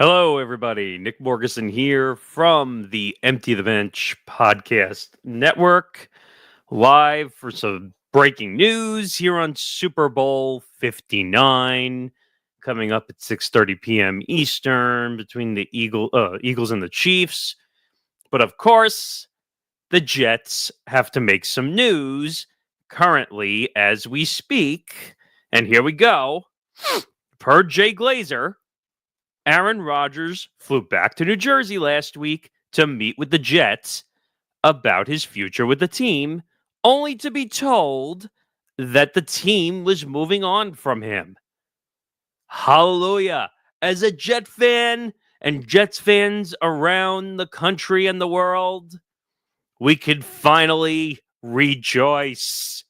Hello, everybody. Nick Morgeson here from the Empty the Bench podcast network, live for some breaking news here on Super Bowl 59, coming up at 6:30 p.m. Eastern between the Eagles and the Chiefs. But of course, the Jets have to make some news currently as we speak. And here we go. Per Jay Glazer, Aaron Rodgers flew back to New Jersey last week to meet with the Jets about his future with the team, only to be told that the team was moving on from him. Hallelujah. As a Jet fan and Jets fans around the country and the world, we can finally rejoice.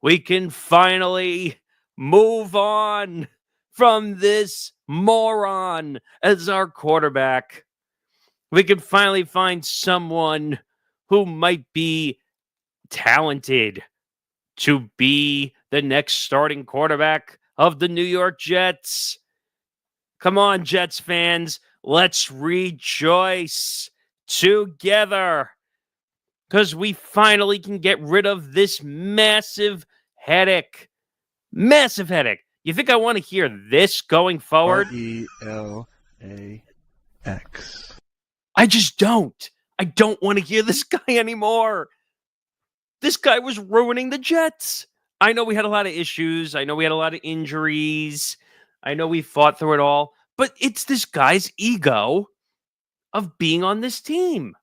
We can finally move on from this moron as our quarterback. We can finally find someone who might be talented to be the next starting quarterback of the New York Jets. Come on, Jets fans, let's rejoice together because we finally can get rid of this massive headache. Massive headache. You think I want to hear this going forward? R-E-L-A-X. I just don't. I don't want to hear this guy anymore. This guy was ruining the Jets. I know we had a lot of issues. I know we had a lot of injuries. I know we fought through it all. But it's this guy's ego of being on this team.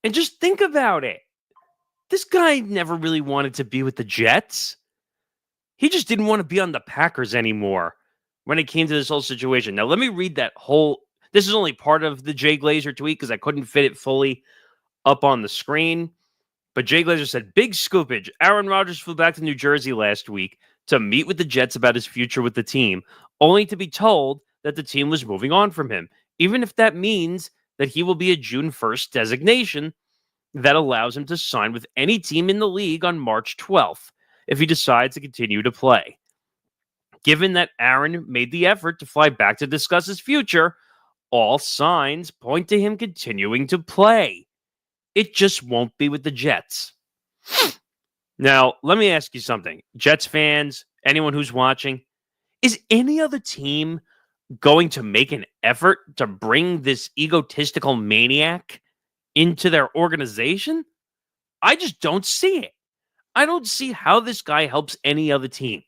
And just think about it. This guy never really wanted to be with the Jets. He just didn't want to be on the Packers anymore when it came to this whole situation. Now, let me read that whole... This is only part of the Jay Glazer tweet because I couldn't fit it fully up on the screen. But Jay Glazer said, big scoopage. Aaron Rodgers flew back to New Jersey last week to meet with the Jets about his future with the team, only to be told that the team was moving on from him, even if that means that he will be a June 1st designation that allows him to sign with any team in the league on March 12th. If he decides to continue to play. Given that Aaron made the effort to fly back to discuss his future, all signs point to him continuing to play. It just won't be with the Jets. Now, let me ask you something. Jets fans, anyone who's watching, is any other team going to make an effort to bring this egotistical maniac into their organization? I just don't see it. I don't see how this guy helps any other team.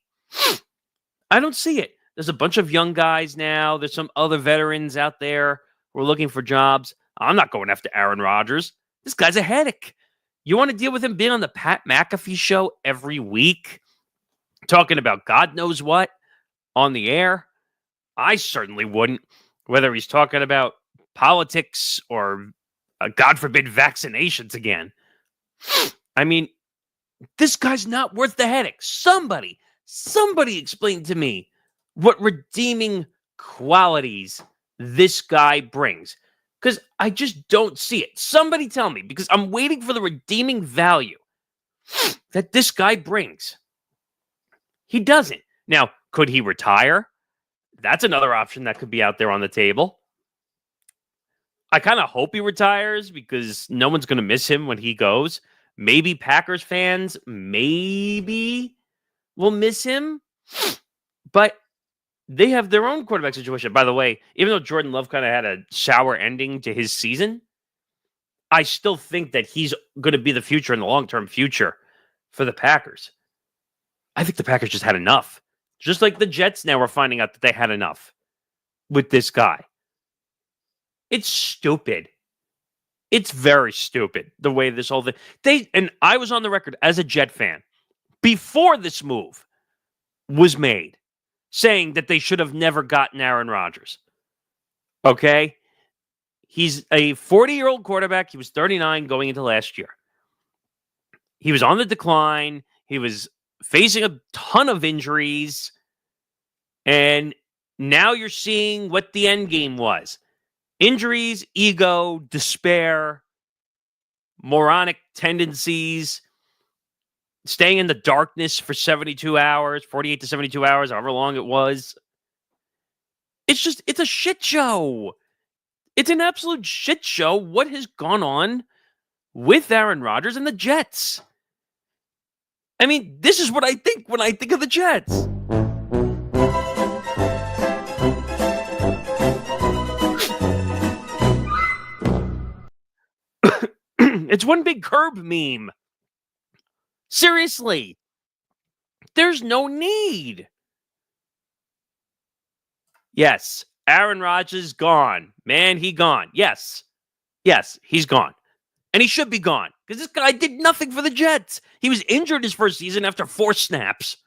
I don't see it. There's a bunch of young guys now. There's some other veterans out there who are looking for jobs. I'm not going after Aaron Rodgers. This guy's a headache. You want to deal with him being on the Pat McAfee show every week, talking about God knows what on the air? I certainly wouldn't, whether he's talking about politics or, God forbid, vaccinations again. I mean, this guy's not worth the headache. Somebody explain to me what redeeming qualities this guy brings. Because I just don't see it. Somebody tell me, because I'm waiting for the redeeming value that this guy brings. He doesn't. Now, could he retire? That's another option that could be out there on the table. I kind of hope he retires because no one's going to miss him when he goes. Maybe Packers fans, maybe will miss him, but they have their own quarterback situation. By the way, even though Jordan Love kind of had a sour ending to his season, I still think that he's going to be the future and the long-term future for the Packers. I think the Packers just had enough. Just like the Jets now are finding out that they had enough with this guy. It's stupid. It's very stupid, the way this whole thing... And I was on the record as a Jet fan before this move was made, saying that they should have never gotten Aaron Rodgers. Okay? He's a 40-year-old quarterback. He was 39 going into last year. He was on the decline. He was facing a ton of injuries. And now you're seeing what the end game was. Injuries, ego, despair, moronic tendencies, staying in the darkness for 72 hours, 48 to 72 hours, however long it was. It's a shit show. It's an absolute shit show what has gone on with Aaron Rodgers and the Jets. I mean, this is what I think when I think of the Jets. It's one big curb meme. Seriously. There's no need. Yes, Aaron Rodgers gone. Man, he gone. Yes, he's gone. And he should be gone because this guy did nothing for the Jets. He was injured his first season after 4 snaps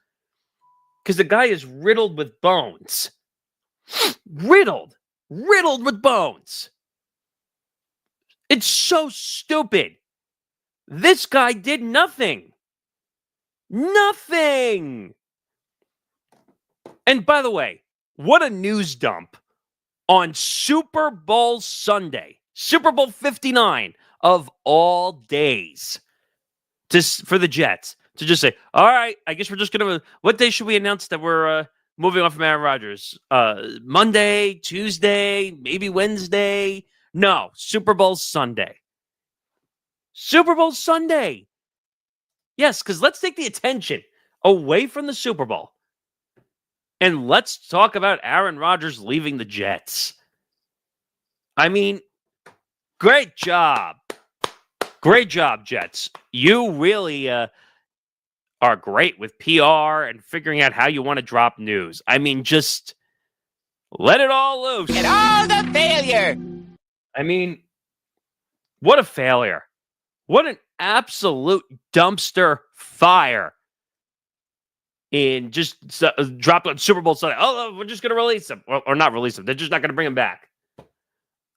because the guy is riddled with bones. Riddled with bones. It's so stupid. This guy did nothing. Nothing. And by the way, what a news dump on Super Bowl Sunday, Super Bowl 59 of all days for the Jets to just say, all right, I guess we're just going to, what day should we announce that we're moving on from Aaron Rodgers? Monday, Tuesday, maybe Wednesday? No, Super Bowl Sunday. Super Bowl Sunday. Yes, because let's take the attention away from the Super Bowl. And let's talk about Aaron Rodgers leaving the Jets. I mean, great job. Great job, Jets. You really are great with PR and figuring out how you want to drop news. I mean, just let it all loose. And all the failure. I mean, what a failure. What an absolute dumpster fire. In just drop on Super Bowl Sunday. Oh, we're just going to release him. Or not release him. They're just not going to bring him back.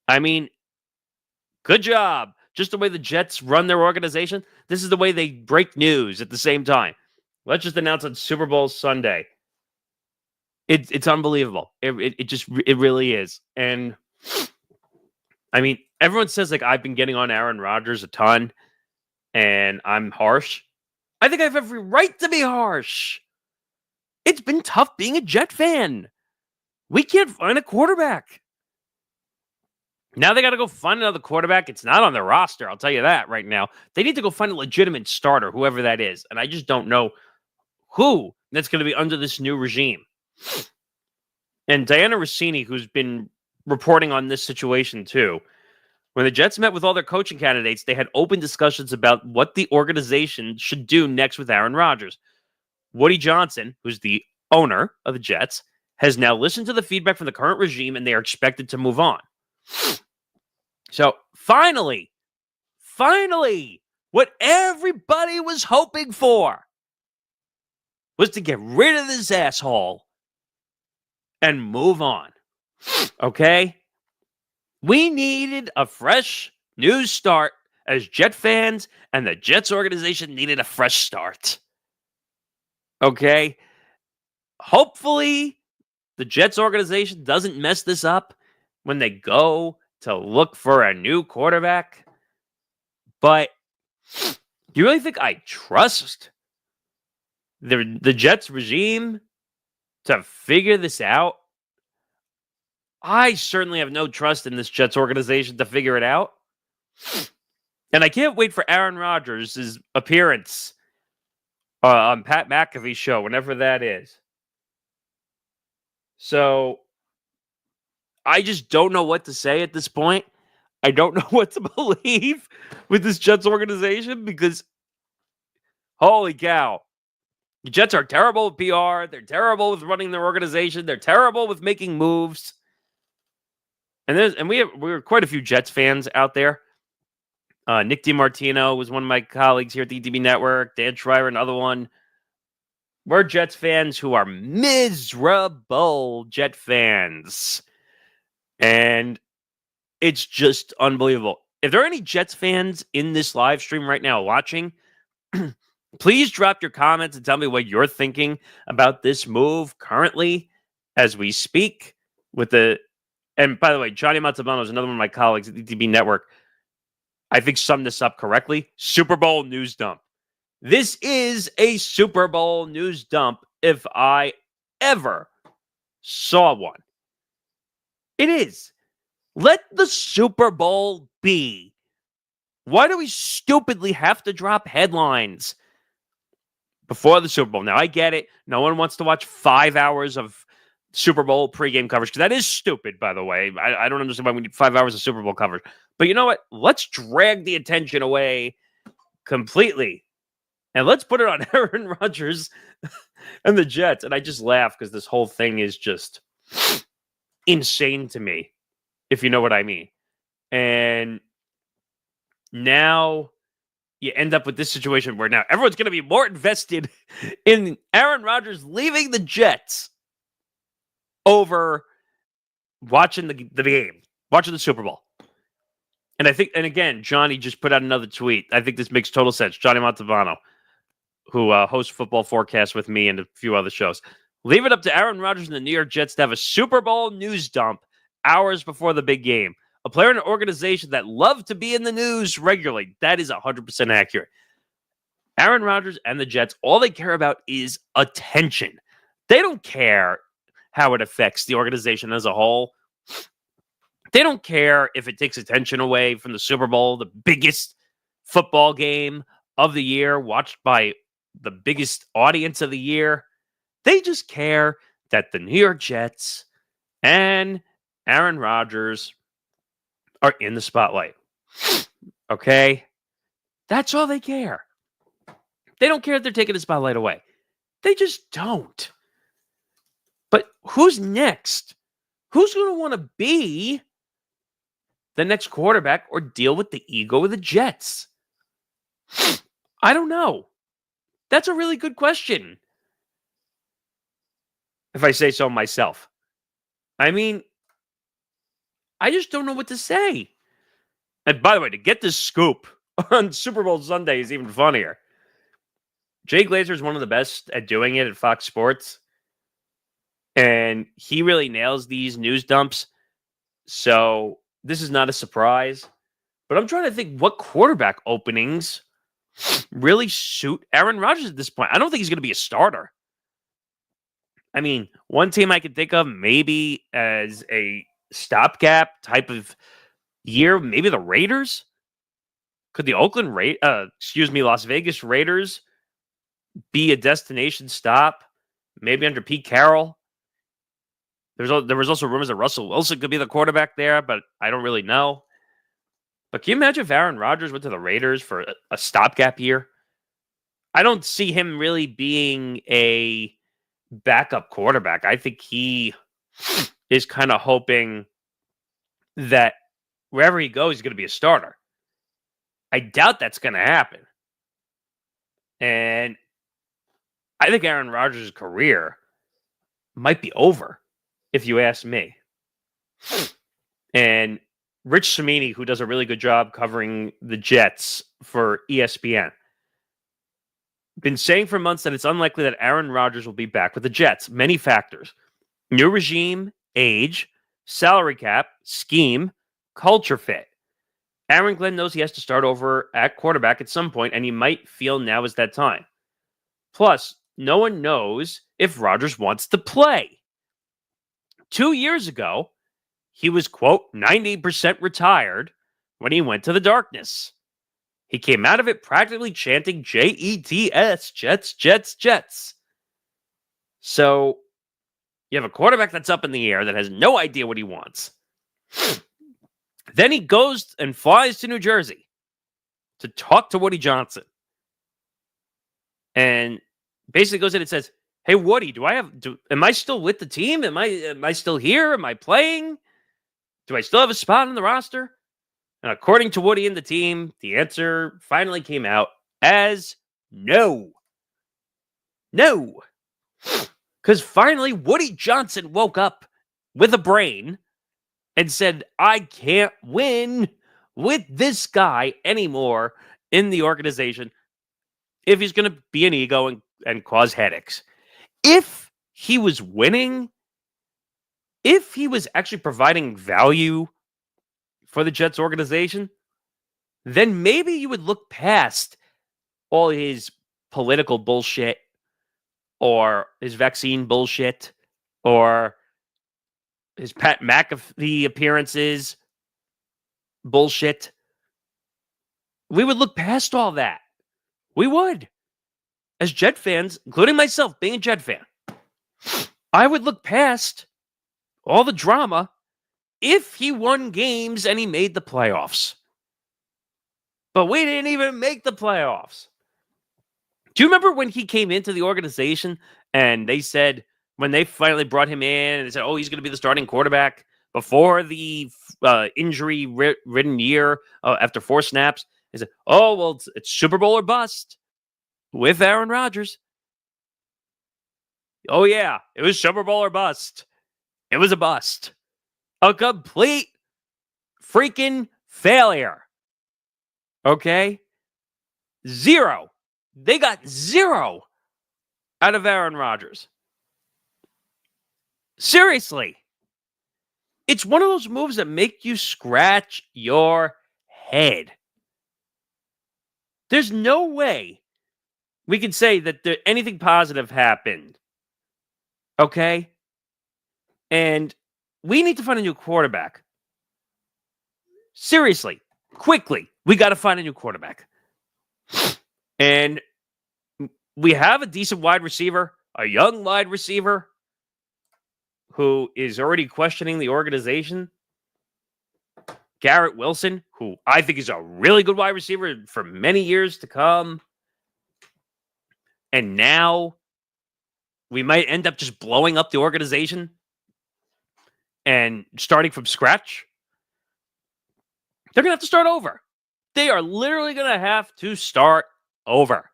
I mean, good job. Just the way the Jets run their organization. This is the way they break news at the same time. Let's just announce on Super Bowl Sunday. It's unbelievable. It really is. And I mean, everyone says like I've been getting on Aaron Rodgers a ton and I'm harsh. I think I have every right to be harsh. It's been tough being a Jet fan. We can't find a quarterback. Now they got to go find another quarterback. It's not on their roster. I'll tell you that right now. They need to go find a legitimate starter, whoever that is. And I just don't know who that's going to be under this new regime. And Diana Rossini, who's been reporting on this situation too, when the Jets met with all their coaching candidates, they had open discussions about what the organization should do next with Aaron Rodgers. Woody Johnson, who's the owner of the Jets, has now listened to the feedback from the current regime, and they are expected to move on. So finally, what everybody was hoping for was to get rid of this asshole and move on. Okay? We needed a fresh new start as Jet fans, and the Jets organization needed a fresh start. Okay? Hopefully, the Jets organization doesn't mess this up when they go to look for a new quarterback. But do you really think I trust the Jets regime to figure this out? I certainly have no trust in this Jets organization to figure it out. And I can't wait for Aaron Rodgers' appearance on Pat McAfee's show, whenever that is. So I just don't know what to say at this point. I don't know what to believe with this Jets organization because, holy cow, the Jets are terrible with PR. They're terrible with running their organization. They're terrible with making moves. And we're quite a few Jets fans out there. Nick DiMartino was one of my colleagues here at the ETB Network. Dan Schreier, another one. We're Jets fans who are miserable Jet fans. And it's just unbelievable. If there are any Jets fans in this live stream right now watching, please drop your comments and tell me what you're thinking about this move currently as we speak. And by the way, Johnny Mazzabano is another one of my colleagues at the ETB Network. I think summed this up correctly. Super Bowl news dump. This is a Super Bowl news dump if I ever saw one. It is. Let the Super Bowl be. Why do we stupidly have to drop headlines before the Super Bowl? Now, I get it. No one wants to watch 5 hours of Super Bowl pregame coverage because that is stupid, by the way. I don't understand why we need 5 hours of Super Bowl coverage. But you know what? Let's drag the attention away completely. And let's put it on Aaron Rodgers and the Jets. And I just laugh because this whole thing is just insane to me, if you know what I mean. And now you end up with this situation where now everyone's going to be more invested in Aaron Rodgers leaving the Jets over watching the game, watching the Super Bowl. And I think, and again, Johnny just put out another tweet. I think this makes total sense. Johnny Montalbano, who hosts Football Forecast with me and a few other shows. Leave it up to Aaron Rodgers and the New York Jets to have a Super Bowl news dump hours before the big game. A player in an organization that love to be in the news regularly. That is 100% accurate. Aaron Rodgers and the Jets, all they care about is attention. They don't care how it affects the organization as a whole. They don't care if it takes attention away from the Super Bowl, the biggest football game of the year, watched by the biggest audience of the year. They just care that the New York Jets and Aaron Rodgers are in the spotlight. Okay? That's all they care. They don't care if they're taking the spotlight away. They just don't. But who's next? Who's going to want to be the next quarterback or deal with the ego of the Jets? I don't know. That's a really good question, if I say so myself. I mean, I just don't know what to say. And by the way, to get this scoop on Super Bowl Sunday is even funnier. Jay Glazer is one of the best at doing it at Fox Sports. And he really nails these news dumps. So this is not a surprise. But I'm trying to think what quarterback openings really suit Aaron Rodgers at this point. I don't think he's going to be a starter. I mean, one team I could think of maybe as a stopgap type of year, maybe the Raiders. Could the Las Vegas Raiders be a destination stop? Maybe under Pete Carroll. There was also rumors that Russell Wilson could be the quarterback there, but I don't really know. But can you imagine if Aaron Rodgers went to the Raiders for a stopgap year? I don't see him really being a backup quarterback. I think he is kind of hoping that wherever he goes, he's going to be a starter. I doubt that's going to happen. And I think Aaron Rodgers' career might be over, if you ask me. And Rich Cimini, who does a really good job covering the Jets for ESPN, been saying for months that it's unlikely that Aaron Rodgers will be back with the Jets. Many factors. New regime, age, salary cap, scheme, culture fit. Aaron Glenn knows he has to start over at quarterback at some point, and he might feel now is that time. Plus, no one knows if Rodgers wants to play. 2 years ago, he was, quote, 90% retired when he went to the darkness. He came out of it practically chanting Jets, Jets, Jets, Jets. So you have a quarterback that's up in the air that has no idea what he wants. Then he goes and flies to New Jersey to talk to Woody Johnson. And basically goes in and says, "Hey, Woody, am I still with the team? Am I still here? Am I playing? Do I still have a spot on the roster?" And according to Woody and the team, the answer finally came out as no. No. Because finally, Woody Johnson woke up with a brain and said, I can't win with this guy anymore in the organization if he's going to be an ego and cause headaches. If he was winning, if he was actually providing value for the Jets organization, then maybe you would look past all his political bullshit or his vaccine bullshit or his Pat McAfee appearances, bullshit. We would look past all that. We would. As Jet fans, including myself being a Jet fan, I would look past all the drama if he won games and he made the playoffs. But we didn't even make the playoffs. Do you remember when he came into the organization and they said, when they finally brought him in, and they said, oh, he's going to be the starting quarterback before the injury-ridden year after 4 snaps? They said, oh, well, it's Super Bowl or bust with Aaron Rodgers. Oh, yeah, it was Super Bowl or bust. It was a bust. A complete freaking failure. Okay? 0. They got 0 out of Aaron Rodgers. Seriously. It's one of those moves that make you scratch your head. There's no way we can say that anything positive happened. Okay? And we need to find a new quarterback. Seriously. Quickly. We got to find a new quarterback. And we have a decent wide receiver, a young wide receiver, who is already questioning the organization. Garrett Wilson, who I think is a really good wide receiver for many years to come. And now we might end up just blowing up the organization and starting from scratch. They're going to have to start over. They are literally going to have to start over.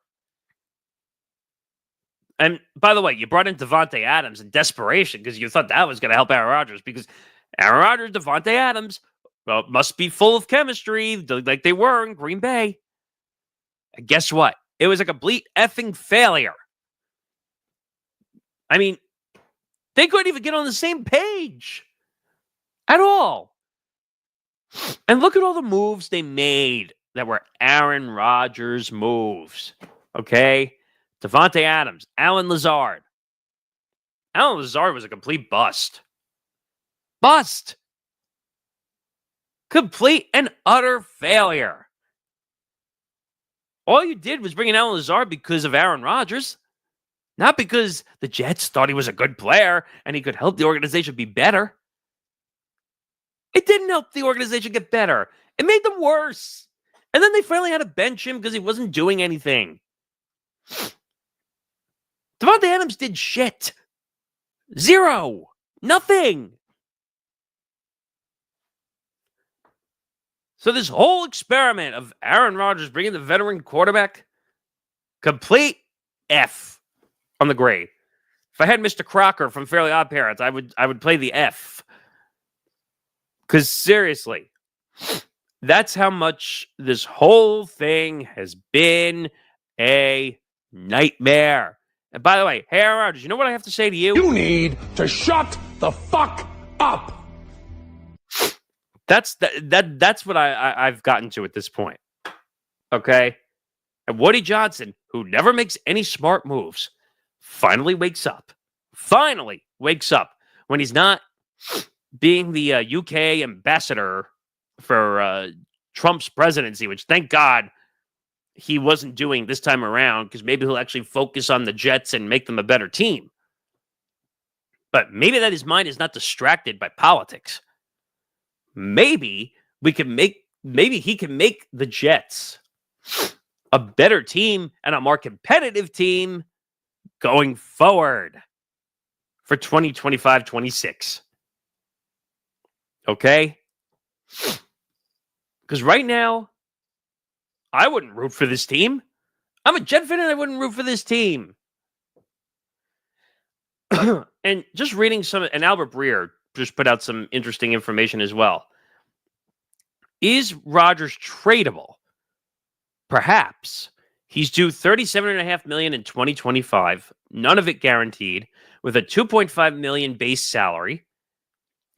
And by the way, you brought in Davante Adams in desperation because you thought that was going to help Aaron Rodgers, because Aaron Rodgers, Davante Adams, well, must be full of chemistry like they were in Green Bay. And guess what? It was a complete effing failure. I mean, they couldn't even get on the same page at all. And look at all the moves they made that were Aaron Rodgers moves. Okay? Davante Adams, Alan Lazard. Alan Lazard was a complete bust. Bust. Complete and utter failure. All you did was bring in Alan Lazard because of Aaron Rodgers. Not because the Jets thought he was a good player and he could help the organization be better. It didn't help the organization get better. It made them worse. And then they finally had to bench him because he wasn't doing anything. Davante Adams did shit. 0. Nothing. So this whole experiment of Aaron Rodgers bringing the veteran quarterback, complete F on the grade. If I had Mr. Crocker from Fairly Odd Parents, I would play the F. Because seriously, that's how much this whole thing has been a nightmare. And by the way, hey, Aaron Rodgers, you know what I have to say to you? You need to shut the fuck up. That's what I've gotten to at this point. Okay? And Woody Johnson, who never makes any smart moves, finally wakes up. Finally wakes up when he's not being the UK ambassador for Trump's presidency, which thank God he wasn't doing this time around, because maybe he'll actually focus on the Jets and make them a better team. But maybe that his mind is not distracted by politics. Maybe he can make the Jets a better team and a more competitive team going forward for 2025-26. Okay? Because right now, I wouldn't root for this team. I'm a Jet fan and I wouldn't root for this team. And just reading and Albert Breer just put out some interesting information as well. Is Rodgers tradable? Perhaps. He's due $37.5 million in 2025, none of it guaranteed, with a $2.5 million base salary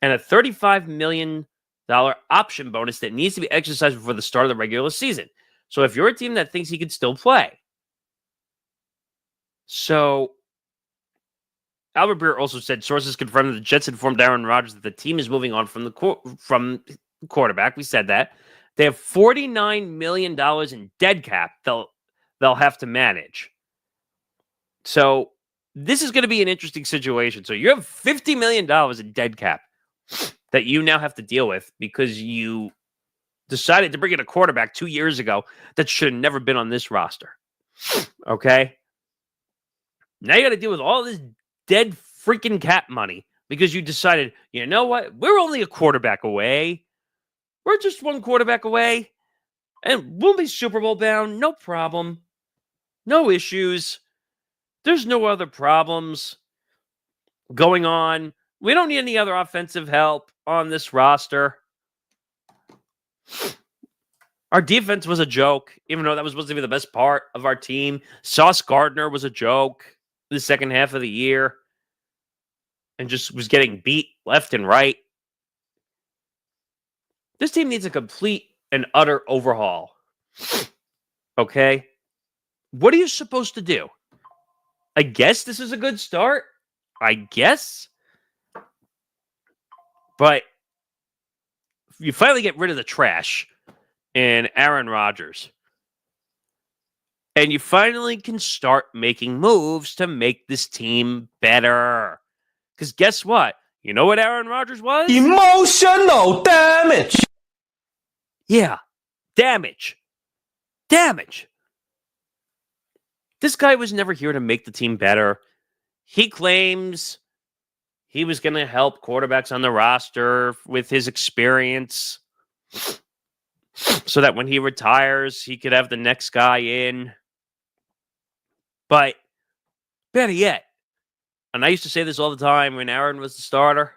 and a $35 million option bonus that needs to be exercised before the start of the regular season. So if you're a team that thinks he could still play. So Albert Breer also said sources confirmed that the Jets informed Aaron Rodgers that the team is moving on from the quarterback. We said that. They have $49 million in dead cap they'll have to manage. So this is going to be an interesting situation. So you have $50 million in dead cap that you now have to deal with because you decided to bring in a quarterback 2 years ago that should have never been on this roster. Okay? Now you got to deal with all this dead freaking cap money because you decided, you know what? We're only a quarterback away. We're just one quarterback away. And we'll be Super Bowl bound. No problem. No issues. There's no other problems going on. We don't need any other offensive help on this roster. Our defense was a joke, even though that was supposed to be the best part of our team. Sauce Gardner was a joke the second half of the year and just was getting beat left and right. This team needs a complete and utter overhaul. Okay? What are you supposed to do? I guess this is a good start. I guess. But you finally get rid of the trash in Aaron Rodgers. And you finally can start making moves to make this team better. Because guess what? You know what Aaron Rodgers was? Emotional damage. Yeah. Damage. Damage. This guy was never here to make the team better. He claims he was going to help quarterbacks on the roster with his experience so that when he retires, he could have the next guy in. But better yet, and I used to say this all the time when Aaron was the starter,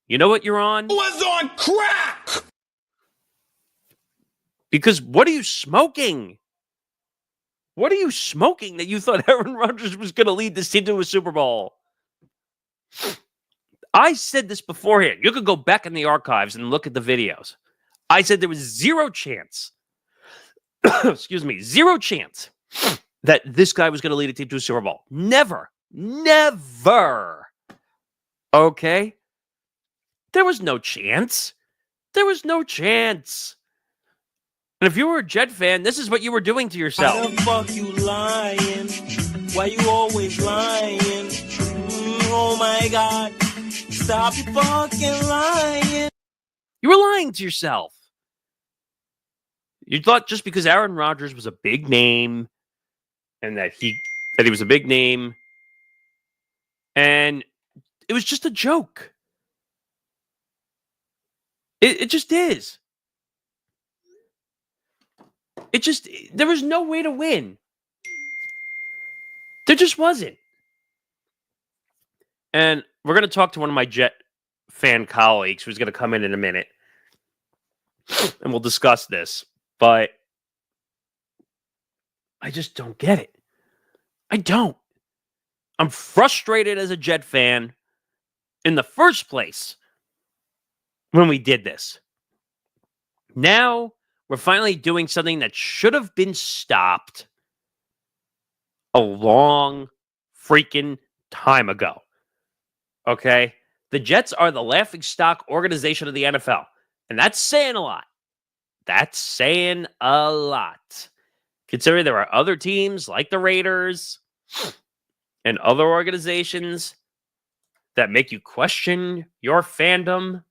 you know what you're on? Was on crack. Because what are you smoking? What are you smoking that you thought Aaron Rodgers was going to lead this team to a Super Bowl? I said this beforehand. You could go back in the archives and look at the videos. I said there was zero chance, excuse me, zero chance that this guy was going to lead a team to a Super Bowl. Never. Never. Okay? There was no chance. There was no chance. And if you were a Jet fan, this is what you were doing to yourself. Why the fuck you lying? Why you always lying? Oh my God. Stop your fucking lying. You were lying to yourself. You thought just because Aaron Rodgers was a big name and that he was a big name and it was just a joke. It just is. There was no way to win. There just wasn't. And we're going to talk to one of my Jet fan colleagues who's going to come in a minute. And we'll discuss this. But I just don't get it. I don't. I'm frustrated as a Jet fan in the first place when we did this. Now we're finally doing something that should have been stopped a long freaking time ago. Okay? The Jets are the laughingstock organization of the NFL. And that's saying a lot. That's saying a lot. Considering there are other teams like the Raiders and other organizations that make you question your fandom,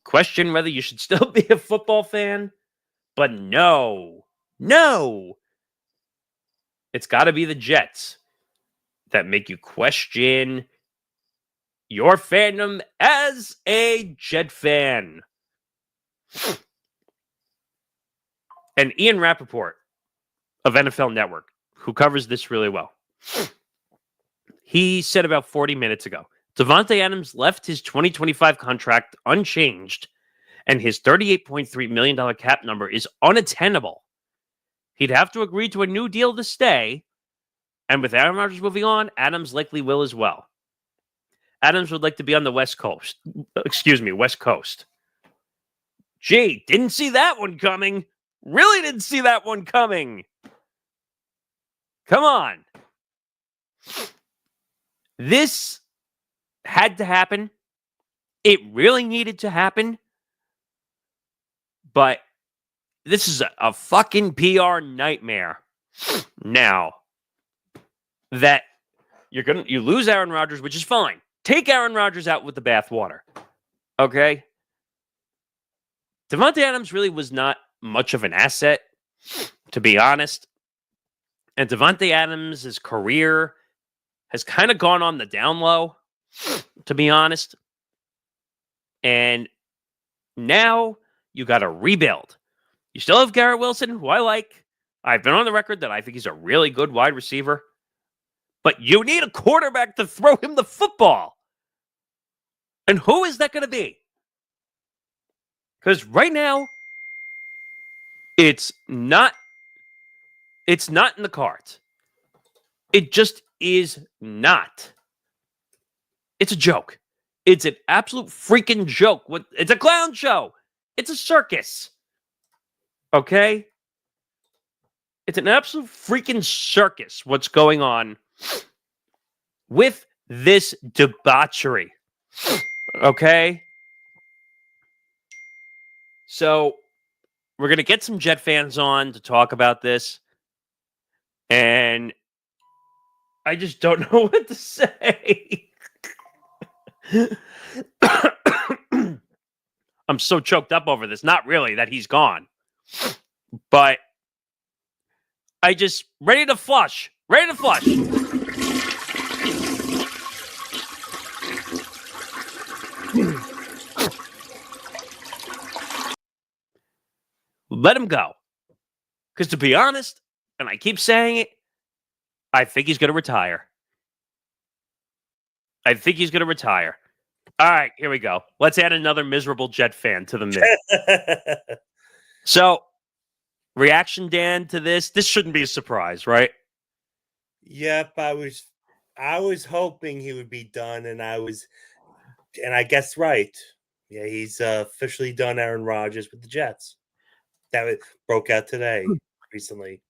question whether you should still be a football fan. But no. It's got to be the Jets that make you question your fandom as a Jet fan. And Ian Rappaport of NFL Network, who covers this really well, he said about 40 minutes ago, Davante Adams left his 2025 contract unchanged, and his $38.3 million cap number is unattainable. He'd have to agree to a new deal to stay, and with Aaron Rodgers moving on, Adams likely will as well. Adams would like to be on the West Coast. Gee, didn't see that one coming. Really didn't see that one coming. Come on. This had to happen. It really needed to happen. But this is a fucking PR nightmare. Now that you lose Aaron Rodgers, which is fine. Take Aaron Rodgers out with the bathwater. Okay? Davante Adams really was not much of an asset, to be honest. And Davante Adams' career has kind of gone on the down low, to be honest. And now you got to rebuild. You still have Garrett Wilson, who I like. I've been on the record that I think he's a really good wide receiver. But you need a quarterback to throw him the football. And who is that going to be? Because right now, it's not in the cards. It just is not. It's a joke. It's an absolute freaking joke. It's a clown show. It's a circus. Okay? It's an absolute freaking circus what's going on with this debauchery. Okay? So, we're going to get some Jet fans on to talk about this. And I just don't know what to say. I'm so choked up over this. Not really that he's gone. But I just ready to flush. Ready to flush. Let him go. Because to be honest, and I keep saying it, I think he's going to retire. I think he's going to retire. All right, here we go. Let's add another miserable Jet fan to the mix. So, reaction, Dan, to this? This shouldn't be a surprise, right? Yep, I was hoping he would be done, and I guess right. Yeah, he's officially done Aaron Rodgers with the Jets. That broke out today, recently.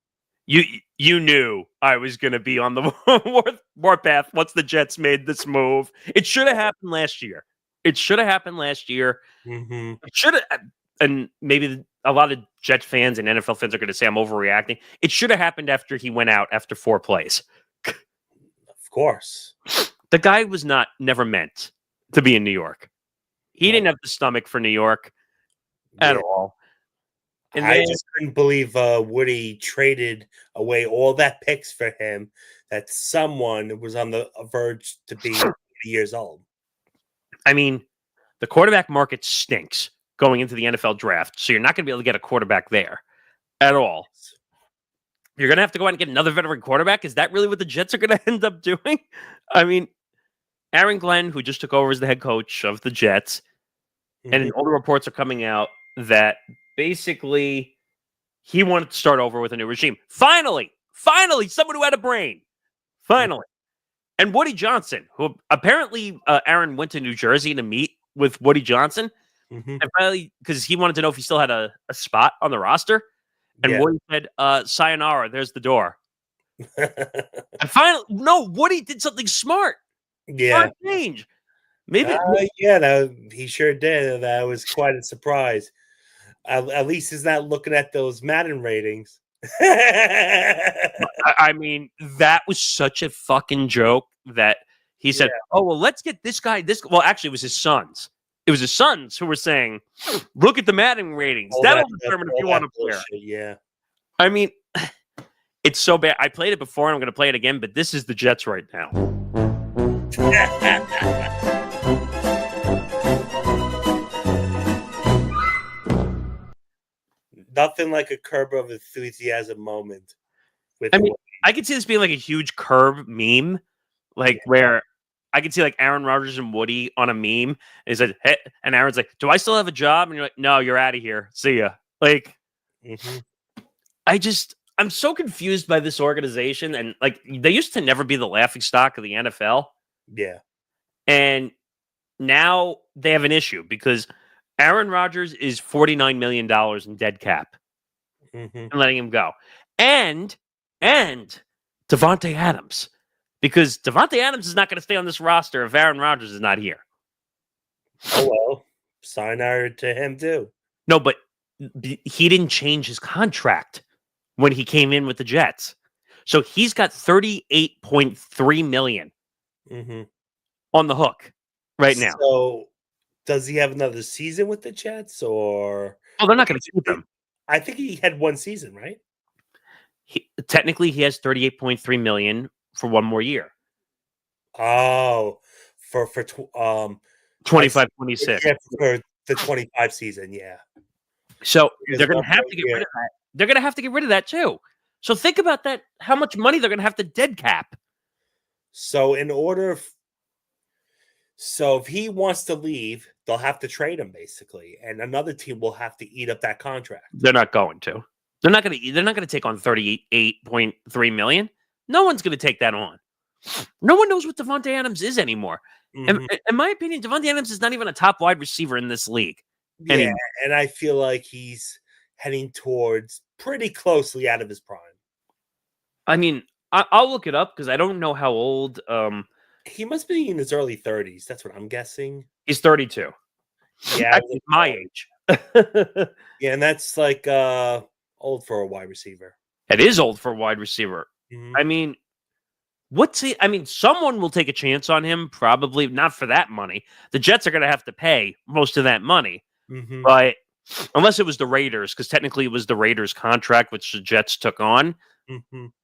You knew I was going to be on the warpath once the Jets made this move. It should have happened last year. Mm-hmm. It should have, and maybe a lot of Jet fans and NFL fans are going to say I'm overreacting. It should have happened after he went out after 4 plays. Of course. The guy was never meant to be in New York. He didn't have the stomach for New York at all. And I just couldn't believe Woody traded away all that picks for him, that someone was on the verge to be 80 years old. I mean, the quarterback market stinks going into the NFL draft, so you're not going to be able to get a quarterback there at all. You're going to have to go out and get another veteran quarterback? Is that really what the Jets are going to end up doing? I mean, Aaron Glenn, who just took over as the head coach of the Jets, and all the reports are coming out that basically he wanted to start over with a new regime. Finally, someone who had a brain. Finally. And Woody Johnson, who apparently Aaron went to New Jersey to meet with Woody Johnson, and finally, because he wanted to know if he still had a spot on the roster. And Woody said, sayonara, there's the door. And finally, no, Woody did something smart. Yeah. Change. Maybe. He sure did. That was quite a surprise. At least he's not looking at those Madden ratings. I mean, that was such a fucking joke that he said, oh, well, let's get this guy. Well, actually, it was his sons. It was his sons who were saying, look at the Madden ratings. That'll determine if you want to play. Yeah. I mean, it's so bad. I played it before and I'm going to play it again, but this is the Jets right now. Nothing like a curb of enthusiasm moment. I could see this being like a huge curb meme, where I could see like Aaron Rodgers and Woody on a meme. And he said, hey, and Aaron's like, do I still have a job? And you're like, no, you're out of here. See ya. I'm so confused by this organization. And they used to never be the laughing stock of the NFL. Yeah. And now they have an issue because Aaron Rodgers is $49 million in dead cap and letting him go. And Davante Adams, because Devontae Adams is not going to stay on this roster if Aaron Rodgers is not here. Oh well, sayonara to him too. No, but he didn't change his contract when he came in with the Jets. So he's got $38.3 million on the hook right now. So does he have another season with the Jets, or? Oh, they're not going to keep him. I think he had one season, right? Technically, he has $38.3 million for one more year. Oh, for 25, 26. Yeah, for the 25 season, yeah. So they're going to have to get rid of that. They're going to have to get rid of that too. So think about that. How much money they're going to have to dead cap. So if he wants to leave, they'll have to trade him basically, and another team will have to eat up that contract. They're not going to. They're not going to take on $38.3 million. No one's going to take that on. No one knows what Devontae Adams is anymore. In my opinion, Devontae Adams is not even a top wide receiver in this league. Yeah, and I feel like he's heading towards pretty closely out of his prime. I mean, I'll look it up because I don't know how old. He must be in his early 30s. That's what I'm guessing. He's 32. Yeah, he's my age. Yeah, and that's like old for a wide receiver. It is old for a wide receiver. I mean, someone will take a chance on him. Probably not for that money. The Jets are going to have to pay most of that money. But unless it was the Raiders, because technically it was the Raiders' contract, which the Jets took on.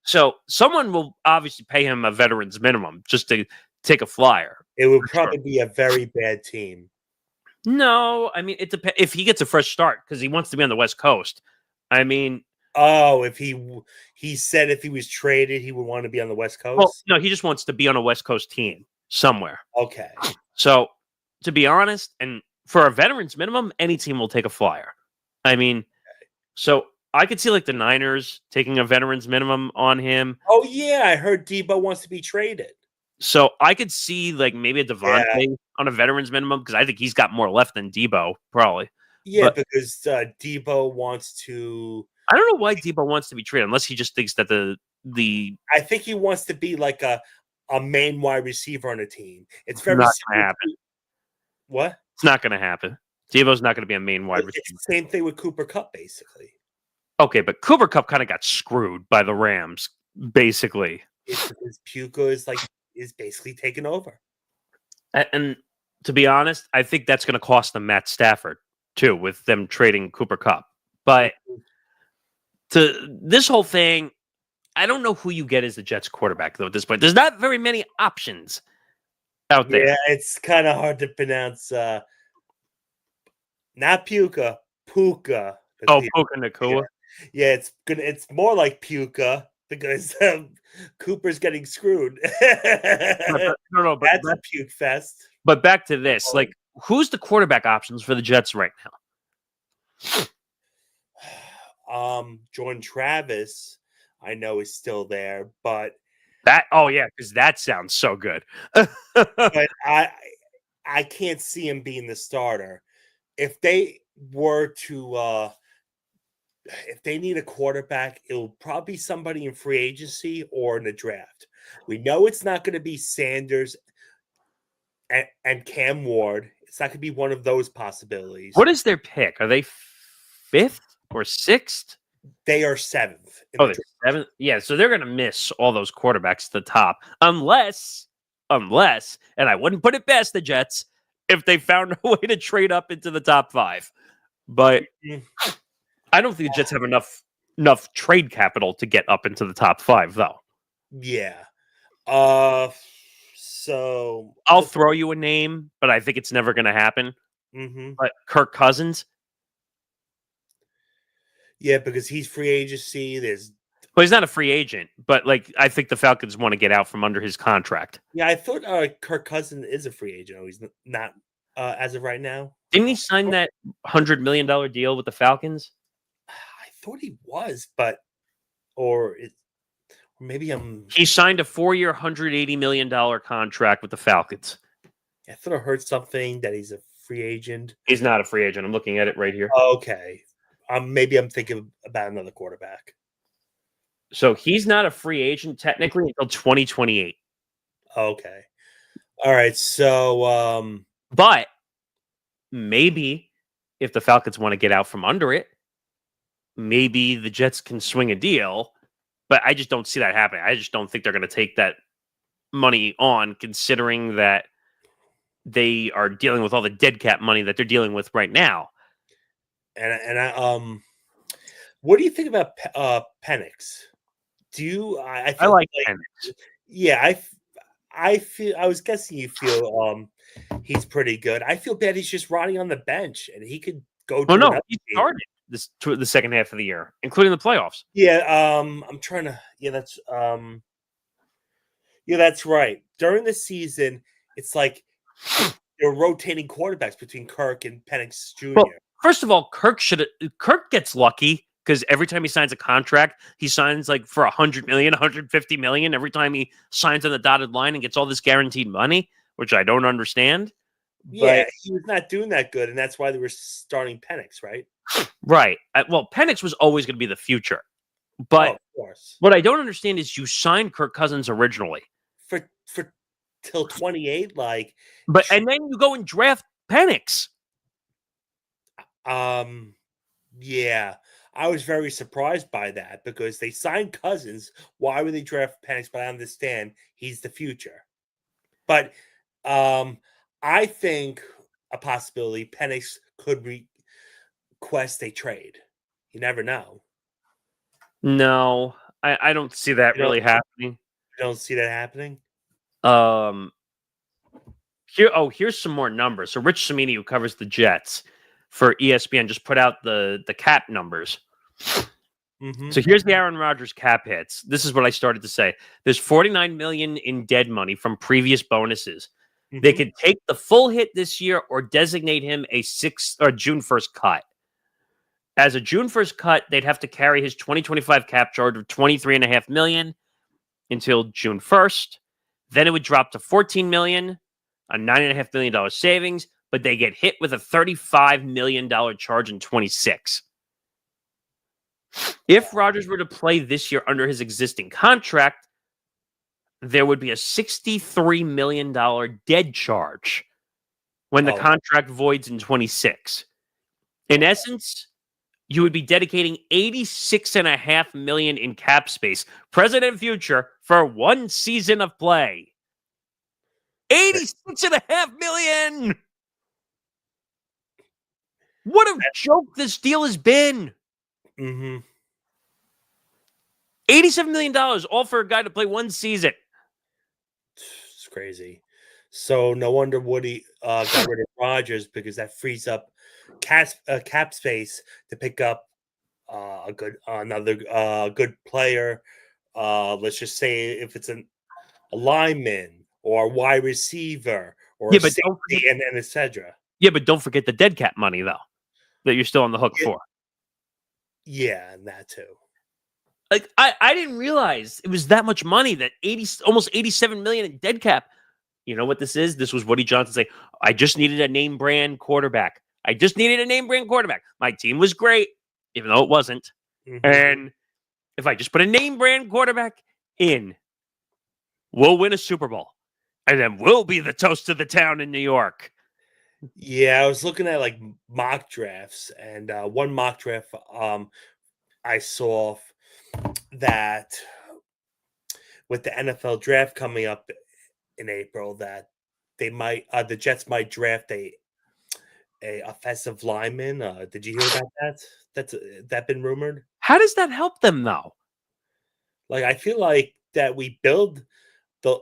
So someone will obviously pay him a veteran's minimum just to take a flyer. It would probably be a very bad team. No, I mean, it depends if he gets a fresh start because he wants to be on the West Coast. I mean, if he said if he was traded, he would want to be on the West Coast. Well, no, he just wants to be on a West Coast team somewhere. Okay. So to be honest, and for a veteran's minimum, any team will take a flyer. I mean, so I could see like the Niners taking a veteran's minimum on him. Oh yeah, I heard Debo wants to be traded. So I could see like maybe a Devontae on a veteran's minimum because I think he's got more left than Debo probably. Yeah, because Debo wants to. I don't know why Debo wants to be traded unless he just thinks that the. I think he wants to be like a main wide receiver on a team. It's very not going to happen. What? It's not going to happen. Debo's not going to be a main wide receiver. It's the same thing with Cooper Kupp, basically. Okay, but Cooper Kupp kind of got screwed by the Rams, basically. His Puka is basically taken over. And to be honest, I think that's going to cost them Matt Stafford too, with them trading Cooper Kupp. But to this whole thing, I don't know who you get as the Jets quarterback though. At this point, there's not very many options out there. Yeah, it's kind of hard to pronounce. Not Puka, Puka. Oh, Puka Nacua. Yeah, it's good. It's more like Puka because Cooper's getting screwed. No, but that's a puke fest. But back to this, like, who's the quarterback options for the Jets right now? Jordan Travis, I know is still there, but because that sounds so good. But I can't see him being the starter. If they were to if they need a quarterback, it'll probably be somebody in free agency or in the draft. We know it's not going to be Sanders and Cam Ward. It's not going to be one of those possibilities. What is their pick? Are they 5th or 6th? They are 7th. They're 7th? Yeah, so they're going to miss all those quarterbacks at the top. Unless, and I wouldn't put it past the Jets, if they found a way to trade up into the top 5. But I don't think the Jets have enough trade capital to get up into the top 5, though. Yeah. So I'll throw you a name, but I think it's never going to happen. But Kirk Cousins. Yeah, because he's free agency. Well, he's not a free agent, but like I think the Falcons want to get out from under his contract. Yeah, I thought Kirk Cousins is a free agent. Oh, he's not as of right now. Didn't he sign that $100 million deal with the Falcons? I thought he was, but maybe He signed a 4-year, $180 million contract with the Falcons. I thought I heard something that he's a free agent. He's not a free agent. I'm looking at it right here. Okay. Maybe I'm thinking about another quarterback. So he's not a free agent technically until 2028. Okay. All right. So, But maybe if the Falcons want to get out from under it, maybe the Jets can swing a deal. But I just don't see that happening. I just don't think they're going to take that money on, considering that they are dealing with all the dead cap money that they're dealing with right now. and I what do you think about Penix? Do you? I I feel like like Penix. yeah. I feel. I was guessing you feel he's pretty good. I feel bad he's just rotting on the bench, and he could go Oh to no, another he team. started the second half of the year, including the playoffs. Yeah. I'm trying to. Yeah, that's right. During the season, it's like they're rotating quarterbacks between Kirk and Penix Well, Jr. first of all, Kirk gets lucky because every time he signs a contract, he signs like for 100 million, 150 million every time he signs on the dotted line and gets all this guaranteed money, which I don't understand. Yeah, But he was not doing that good, and that's why they were starting Penix, right? right, well, Penix was always going to be the future. Oh, But of course. what I don't understand is you signed Kirk Cousins originally, For till 28, like and then you go and draft Penix. um yeah. I was very surprised by that because they signed Cousins. Why would they draft Penix? But I understand he's the future. But I think a possibility Penix could request a trade. You never know. No, I don't see that You don't really happening. you don't see that happening? Um, here's some more numbers. So Rich Cimini, who covers the Jets for ESPN, just put out the cap numbers. Mm-hmm. So here's the Aaron Rodgers cap hits. This is what I started to say. There's 49 million in dead money from previous bonuses. They could take the full hit this year or designate him a June 1st cut. As a June 1st cut, they'd have to carry his 2025 cap charge of 23.5 million until June 1st. Then it would drop to 14 million, a $9.5 million savings, but they get hit with a $35 million charge in 26. If Rodgers were to play this year under his existing contract, there would be a $63 million dead charge when the contract voids in 26. In essence, you would be dedicating $86.5 million in cap space, present and future, for one season of play. $86.5 million! What a joke this deal has been. Mm-hmm. $87 million, all for a guy to play one season. It's crazy. So no wonder Woody got rid of Rodgers because that frees up cap space to pick up another good player. Let's just say if it's a lineman or a wide receiver or Yeah, a but don't safety forget, and etc. yeah, but don't forget the dead cap money, though, that you're still on the hook for. Yeah, and that too. Like, I didn't realize it was that much money, that almost 87 million in dead cap. You know what this is? This was Woody Johnson saying, I just needed a name brand quarterback. I just needed a name brand quarterback. My team was great, even though it wasn't. Mm-hmm. And if I just put a name brand quarterback in, we'll win a Super Bowl. And then we'll be the toast of the town in New York. Yeah, I was looking at like mock drafts, and one mock draft I saw that with the NFL draft coming up in April, that they might the Jets might draft a offensive lineman. Did you hear about that? That been rumored? How does that help them, though? Like I feel like that we build the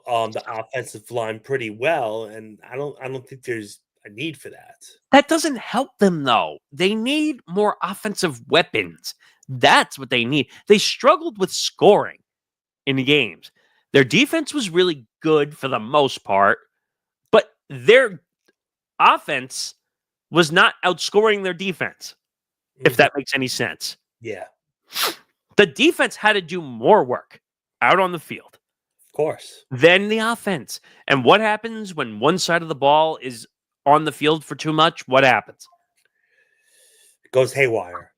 offensive line pretty well, and I don't think there's a need for that. That doesn't help them, though. They need more offensive weapons. That's what they need. They struggled with scoring in the games. Their defense was really good for the most part, but their offense was not outscoring their defense, if that makes any sense. Yeah, The defense had to do more work out on the field of course. than the offense. And what happens when one side of the ball is on the field for too much? What happens? It goes haywire.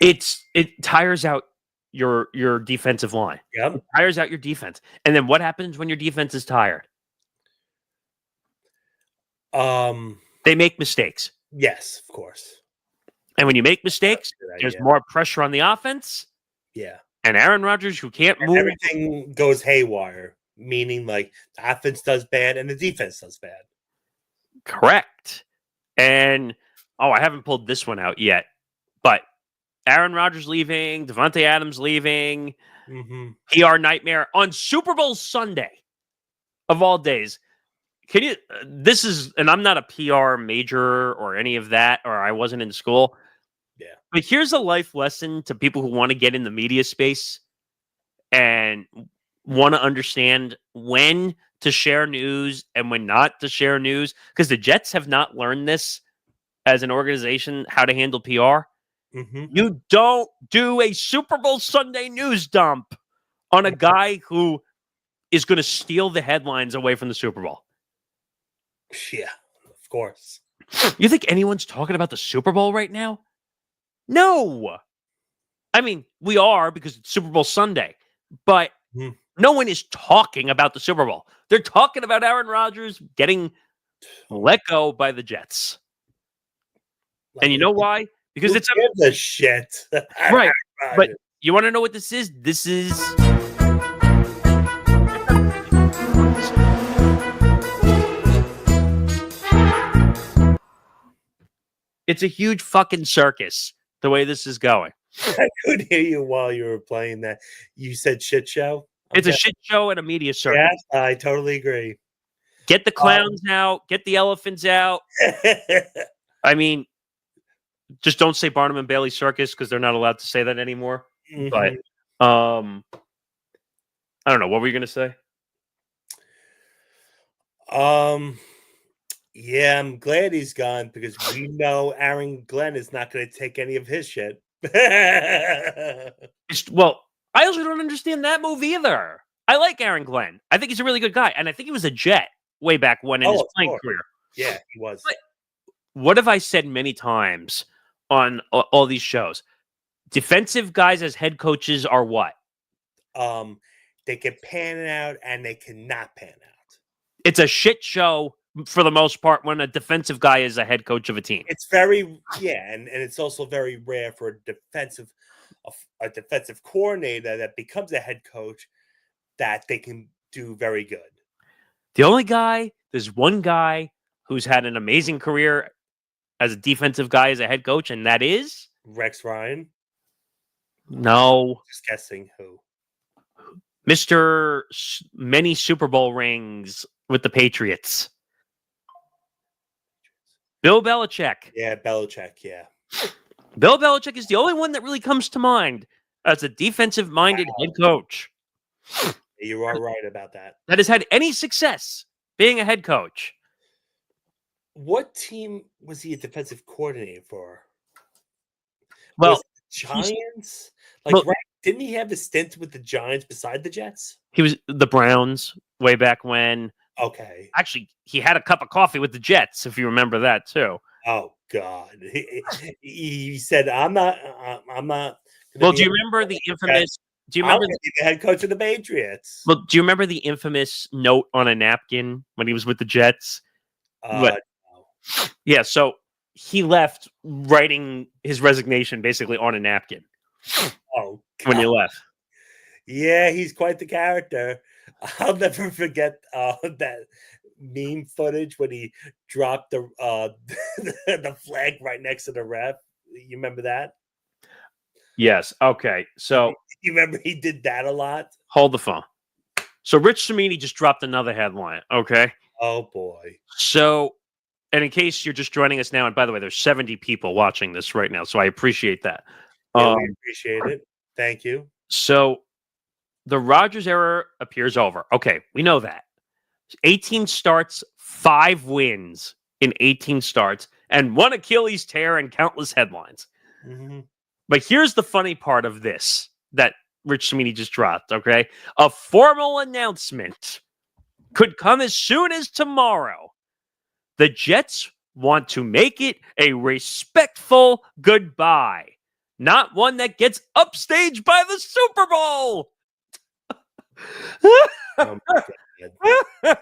It tires out your defensive line. Yep. It tires out your defense. And then what happens when your defense is tired? They make mistakes. Yes, of course. And when you make mistakes, there's more pressure on the offense. Yeah. And Aaron Rodgers, who can't move. Everything goes haywire, meaning like the offense does bad and the defense does bad. Correct. And, I haven't pulled this one out yet, but Aaron Rodgers leaving, Devontae Adams leaving, PR nightmare on Super Bowl Sunday of all days. Can you, and I'm not a PR major or any of that, or I wasn't in school. Yeah. But here's a life lesson to people who want to get in the media space and want to understand when to share news and when not to share news. Because the Jets have not learned this as an organization, how to handle PR. You don't do a Super Bowl Sunday news dump on a guy who is going to steal the headlines away from the Super Bowl. Yeah, of course. You think anyone's talking about the Super Bowl right now? No. I mean, we are because it's Super Bowl Sunday, but no one is talking about the Super Bowl. They're talking about Aaron Rodgers getting let go by the Jets. And you know why? Because it's the shit. Right. But you want to know what this is? This is it's a huge fucking circus the way this is going. I couldn't hear you while you were playing that. You said shit show? It's a shit show and a media circus. Yes, I totally agree. Get the clowns out. Get the elephants out. I mean, just don't say Barnum and Bailey Circus because they're not allowed to say that anymore. But I don't know. What were you going to say? Yeah, I'm glad he's gone because we know Aaron Glenn is not going to take any of his shit. Well, I also don't understand that move either. I like Aaron Glenn. I think he's a really good guy. And I think he was a Jet way back when in his playing career. Yeah, he was. But what have I said many times on all these shows? Defensive guys as head coaches are what? They can pan out and they cannot pan out. It's a shit show for the most part when a defensive guy is a head coach of a team. It's very and it's also very rare for a defensive coordinator that becomes a head coach that they can do very good. There's one guy who's had an amazing career as a defensive guy as a head coach, and that is Rex Ryan. No, just guessing who. Mr. Many Super Bowl rings with the Patriots. Bill Belichick. Yeah, Belichick, yeah. Bill Belichick is the only one that really comes to mind as a defensive-minded head coach. You are right about that. That has had any success being a head coach. What team was he a defensive coordinator for? Well, Giants? Didn't he have a stint with the Giants beside the Jets? He was the Browns way back when. Okay. Actually, he had a cup of coffee with the Jets, if you remember that, too. Oh, God. He said, I'm not. Well, do you remember the infamous... Do you remember the head coach of the Patriots? Well, do you remember the infamous note on a napkin when he was with the Jets? No. Yeah, so he left writing his resignation basically on a napkin. Oh, God. When he left. Yeah, he's quite the character. I'll never forget that meme footage when he dropped the the flag right next to the ref. You remember that? Yes. Okay. So you remember he did that a lot? Hold the phone. So Rich Cimini just dropped another headline. Okay. Oh boy. So, and in case you're just joining us now, and by the way, there's 70 people watching this right now, so I appreciate that. Yeah, we appreciate it. Thank you. So the Rodgers era appears over. Okay, we know that. 18 starts, 5 wins in 18 starts, and 1 Achilles tear and countless headlines. Mm-hmm. But here's the funny part of this that Rich Cimini just dropped, okay? A formal announcement could come as soon as tomorrow. The Jets want to make it a respectful goodbye. not one that gets upstaged by the Super Bowl. Oh my God.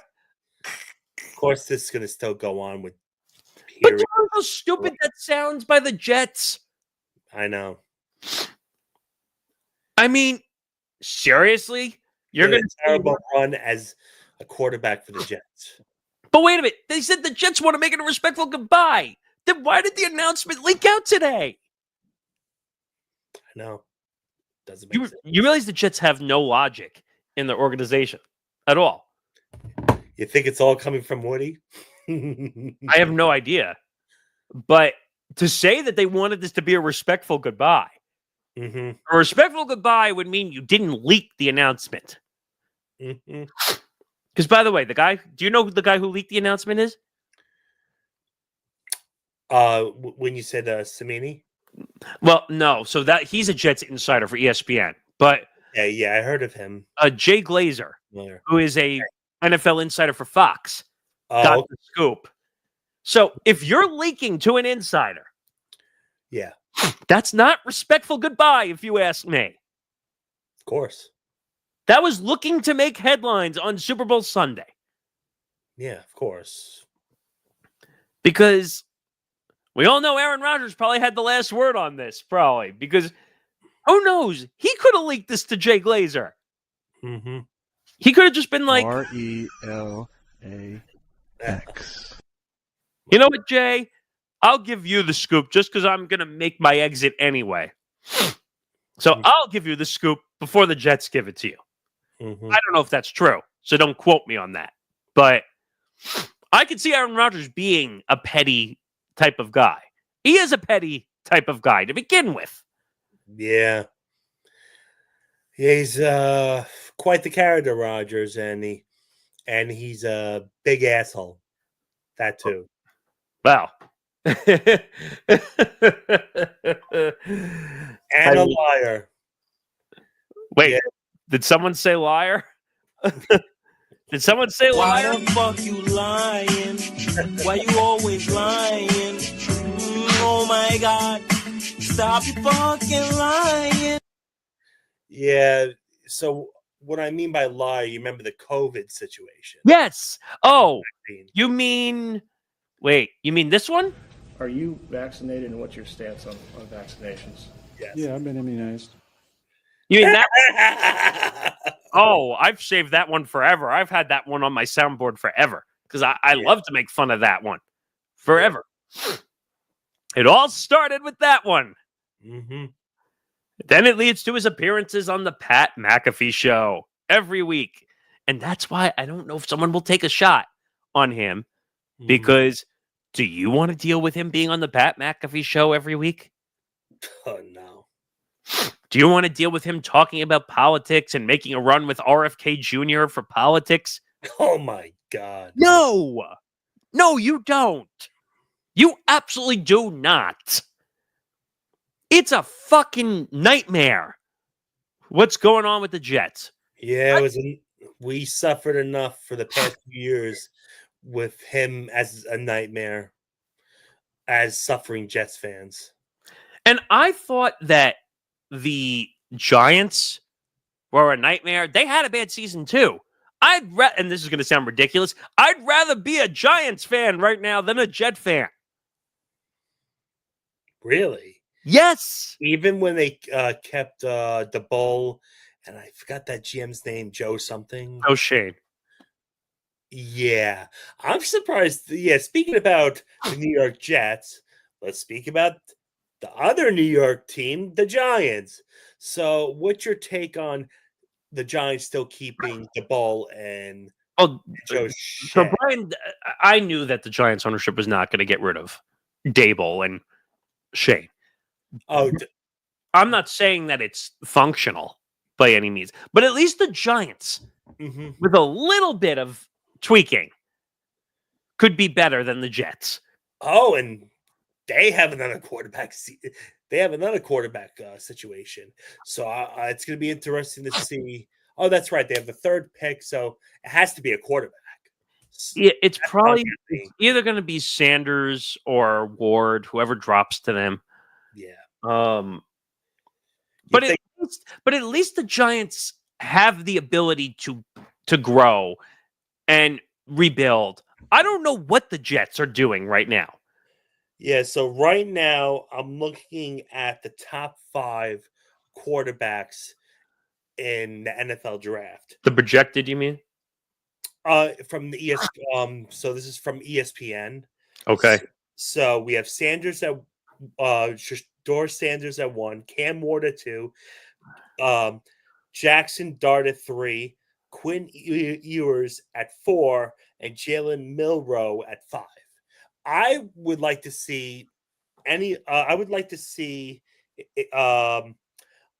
Of course, this is going to still go on with. But you know how stupid that sounds by the Jets? I know. I mean, seriously? You're going to terrible run as a quarterback for the Jets. But wait a minute. They said the Jets want to make it a respectful goodbye. Then why did the announcement leak out today? I know. Doesn't make sense. You realize the Jets have no logic in their organization at all. You think it's all coming from Woody? I have no idea. But to say that they wanted this to be a respectful goodbye, a respectful goodbye would mean you didn't leak the announcement. Because, by the way, do you know who the guy who leaked the announcement is? When you said Samini? Well, no. So he's a Jets insider for ESPN. But yeah, I heard of him. Jay Glazer, who is a NFL insider for Fox, got the scoop. So if you're leaking to an insider, yeah, that's not respectful goodbye, if you ask me. Of course. That was looking to make headlines on Super Bowl Sunday. Yeah, of course. Because we all know Aaron Rodgers probably had the last word on this, probably. Because who knows? He could have leaked this to Jay Glazer. He could have just been like, RELAX. You know what, Jay? I'll give you the scoop just because I'm going to make my exit anyway. So I'll give you the scoop before the Jets give it to you. I don't know if that's true, so don't quote me on that. But I could see Aaron Rodgers being a petty type of guy. He is a petty type of guy to begin with. Yeah. He's quite the character, Rodgers, and he's a big asshole. That too. Wow. And a liar. Wait, did someone say liar? Did someone say liar? Why the fuck you lying? Why you always lying? Oh my God. Stop you fucking lying. Yeah. So what I mean by liar, you remember the COVID situation? Yes. Oh, you mean this one? Are you vaccinated, and what's your stance on vaccinations? Yes. Yeah, I've been immunized. You mean that? Oh, I've saved that one forever. I've had that one on my soundboard forever because I love to make fun of that one forever. Yeah. It all started with that one. Then it leads to his appearances on the Pat McAfee show every week. And that's why I don't know if someone will take a shot on him because do you want to deal with him being on the Pat McAfee show every week? Oh, no. Do you want to deal with him talking about politics and making a run with RFK Jr. for politics? Oh, my God. No. No, you don't. You absolutely do not. It's a fucking nightmare. What's going on with the Jets? Yeah, we suffered enough for the past few years with him as a nightmare, as suffering Jets fans. And I thought that the Giants were a nightmare. They had a bad season too. And this is going to sound ridiculous, I'd rather be a Giants fan right now than a Jet fan. Really? Yes. Even when they kept the Bull, and I forgot that GM's name, Joe something. Oh, Shane. Yeah. I'm surprised. Yeah, speaking about the New York Jets, let's speak about the other New York team, the Giants. So what's your take on the Giants still keeping the Bull and Joe Shea? So, Brian, I knew that the Giants ownership was not going to get rid of Dable and Shane. Oh, I'm not saying that it's functional by any means, but at least the Giants, with a little bit of tweaking, could be better than the Jets. Oh, and they have another quarterback. They have another quarterback situation. So it's going to be interesting to see. Oh, that's right. They have the third pick, so it has to be a quarterback. Yeah, it's probably either going to be Sanders or Ward, whoever drops to them. Yeah. But at least the Giants have the ability to grow and rebuild. I don't know what the Jets are doing right now. Yeah, so right now I'm looking at the top 5 quarterbacks in the NFL draft. The projected, you mean? From the ESPN. So this is from ESPN. Okay. So we have Sanders at Shador Sanders at 1, Cam Ward at 2, Jackson Dart at 3, Quinn Ewers at 4, and Jalen Milroe at 5. I would like to see I would like to see. I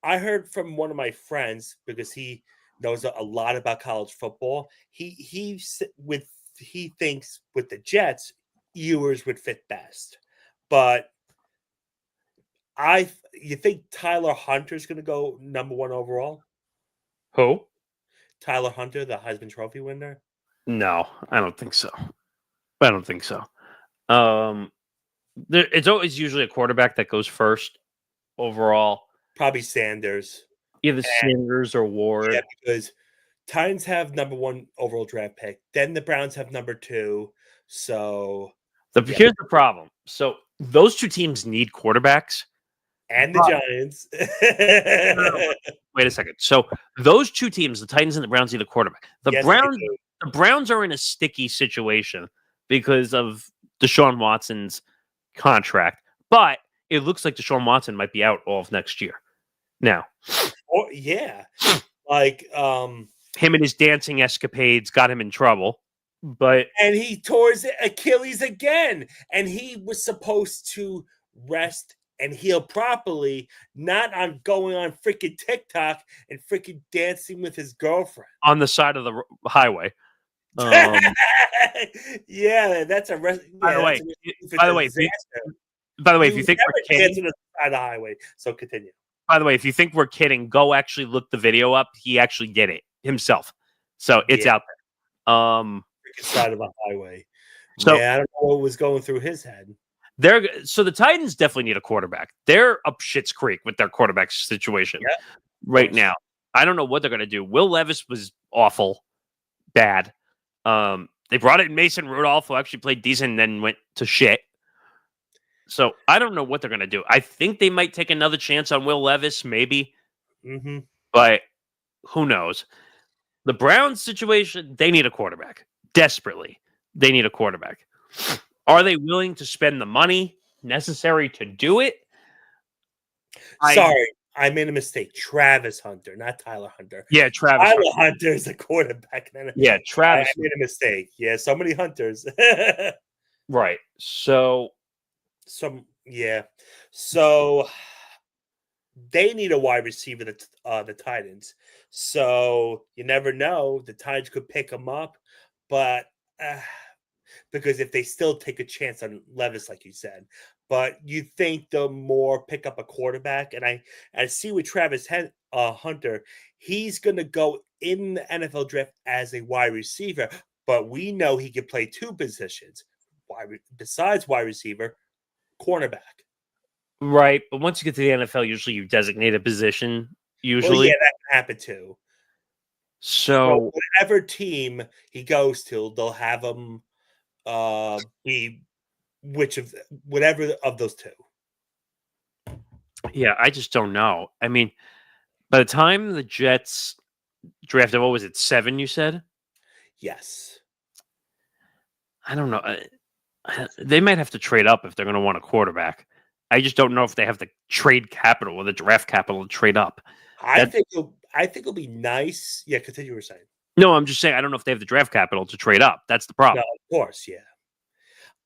heard from one of my friends because he knows a lot about college football. He thinks with the Jets, Ewers would fit best, but you think Tyler Hunter's going to go number 1 overall? Who? Tyler Hunter, the Heisman Trophy winner? No, I don't think so. It's always usually a quarterback that goes first overall. Probably Sanders. Either Sanders or Ward. Yeah, because Titans have number 1 overall draft pick. Then the Browns have number 2. So Here's the problem. So those two teams need quarterbacks. And the Giants. Wait a second. So those two teams, the Titans and the Browns, need a quarterback. The Browns are in a sticky situation because of Deshaun Watson's contract. But it looks like Deshaun Watson might be out all of next year. Now. Yeah. Like him and his dancing escapades got him in trouble. And he tore his Achilles again. And he was supposed to rest and heal properly, not on going on freaking TikTok and freaking dancing with his girlfriend on the side of the highway. Yeah, that's a by the way, if you think we're kidding, on the side of the highway, so continue. By the way, if you think we're kidding, go actually look the video up. He actually did it himself, so it's out there. Side of a highway. So I don't know what was going through his head. So the Titans definitely need a quarterback. They're up shit's creek with their quarterback situation right now. I don't know what they're going to do. Will Levis was awful, bad. They brought in Mason Rudolph, who actually played decent and then went to shit. So I don't know what they're going to do. I think they might take another chance on Will Levis, maybe. Mm-hmm. But who knows? The Browns situation, they need a quarterback. Desperately. They need a quarterback. Are they willing to spend the money necessary to do it? Sorry, I made a mistake. Travis Hunter, not Tyler Hunter. Yeah, Travis. Tyler Hunter is a quarterback. Yeah, Travis. I made a mistake. Yeah, so many Hunters. Right. So they need a wide receiver, the Titans. So you never know. The Titans could pick him up, but because if they still take a chance on Levis, like you said, but you think they'll more pick up a quarterback. And I see with Travis Hunter, he's going to go in the NFL draft as a wide receiver, but we know he can play 2 positions besides wide receiver, cornerback. Right, but once you get to the NFL, usually you designate a position. Usually, well, yeah, that can happen too. So whatever team he goes to, they'll have him be whatever of those 2. Yeah, I just don't know. I mean, by the time the Jets drafted, what was it, 7? You said? Yes. I don't know. They might have to trade up if they're going to want a quarterback. I just don't know if they have the trade capital or the draft capital to trade up. I think it'll be nice. Yeah, continue what you're saying. No, I'm just saying I don't know if they have the draft capital to trade up. That's the problem. No, of course, yeah.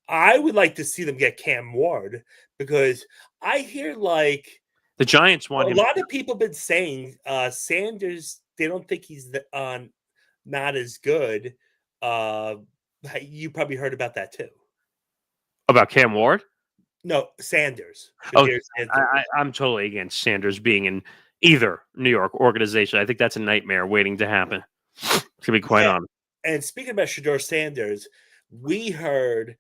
I would like to see them get Cam Ward because I hear like the Giants want him. A lot of people have been saying Sanders, they don't think he's not as good. You probably heard about that too. About Cam Ward? No, Sanders. Sanders. I'm totally against Sanders being in either New York organization. I think that's a nightmare waiting to happen. To be quite honest. And speaking about Shador Sanders, we heard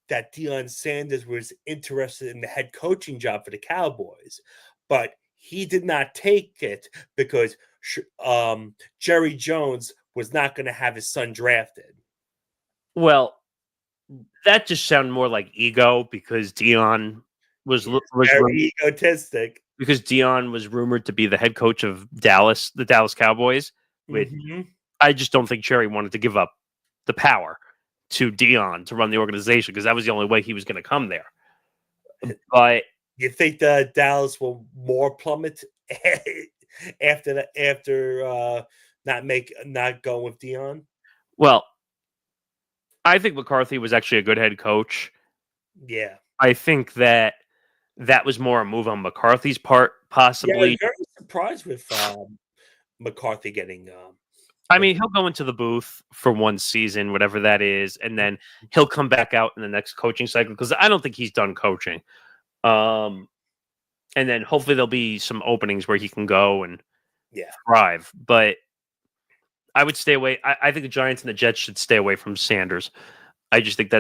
that Deion Sanders was interested in the head coaching job for the Cowboys, but he did not take it because Jerry Jones was not going to have his son drafted. Well, that just sounded more like ego because Dion was Very egotistic. because Dion was rumored to be the head coach of the Dallas Cowboys. Which I just don't think Jerry wanted to give up the power to Dion to run the organization because that was the only way he was going to come there. But you think the Dallas will more plummet after not going with Dion? Well, I think McCarthy was actually a good head coach. Yeah, I think that was more a move on McCarthy's part, possibly. Yeah, I'm very surprised with McCarthy getting. I mean, he'll go into the booth for one season, whatever that is, and then he'll come back out in the next coaching cycle because I don't think he's done coaching. And then hopefully there'll be some openings where he can go and thrive. But I would stay away. I think the Giants and the Jets should stay away from Sanders. I just think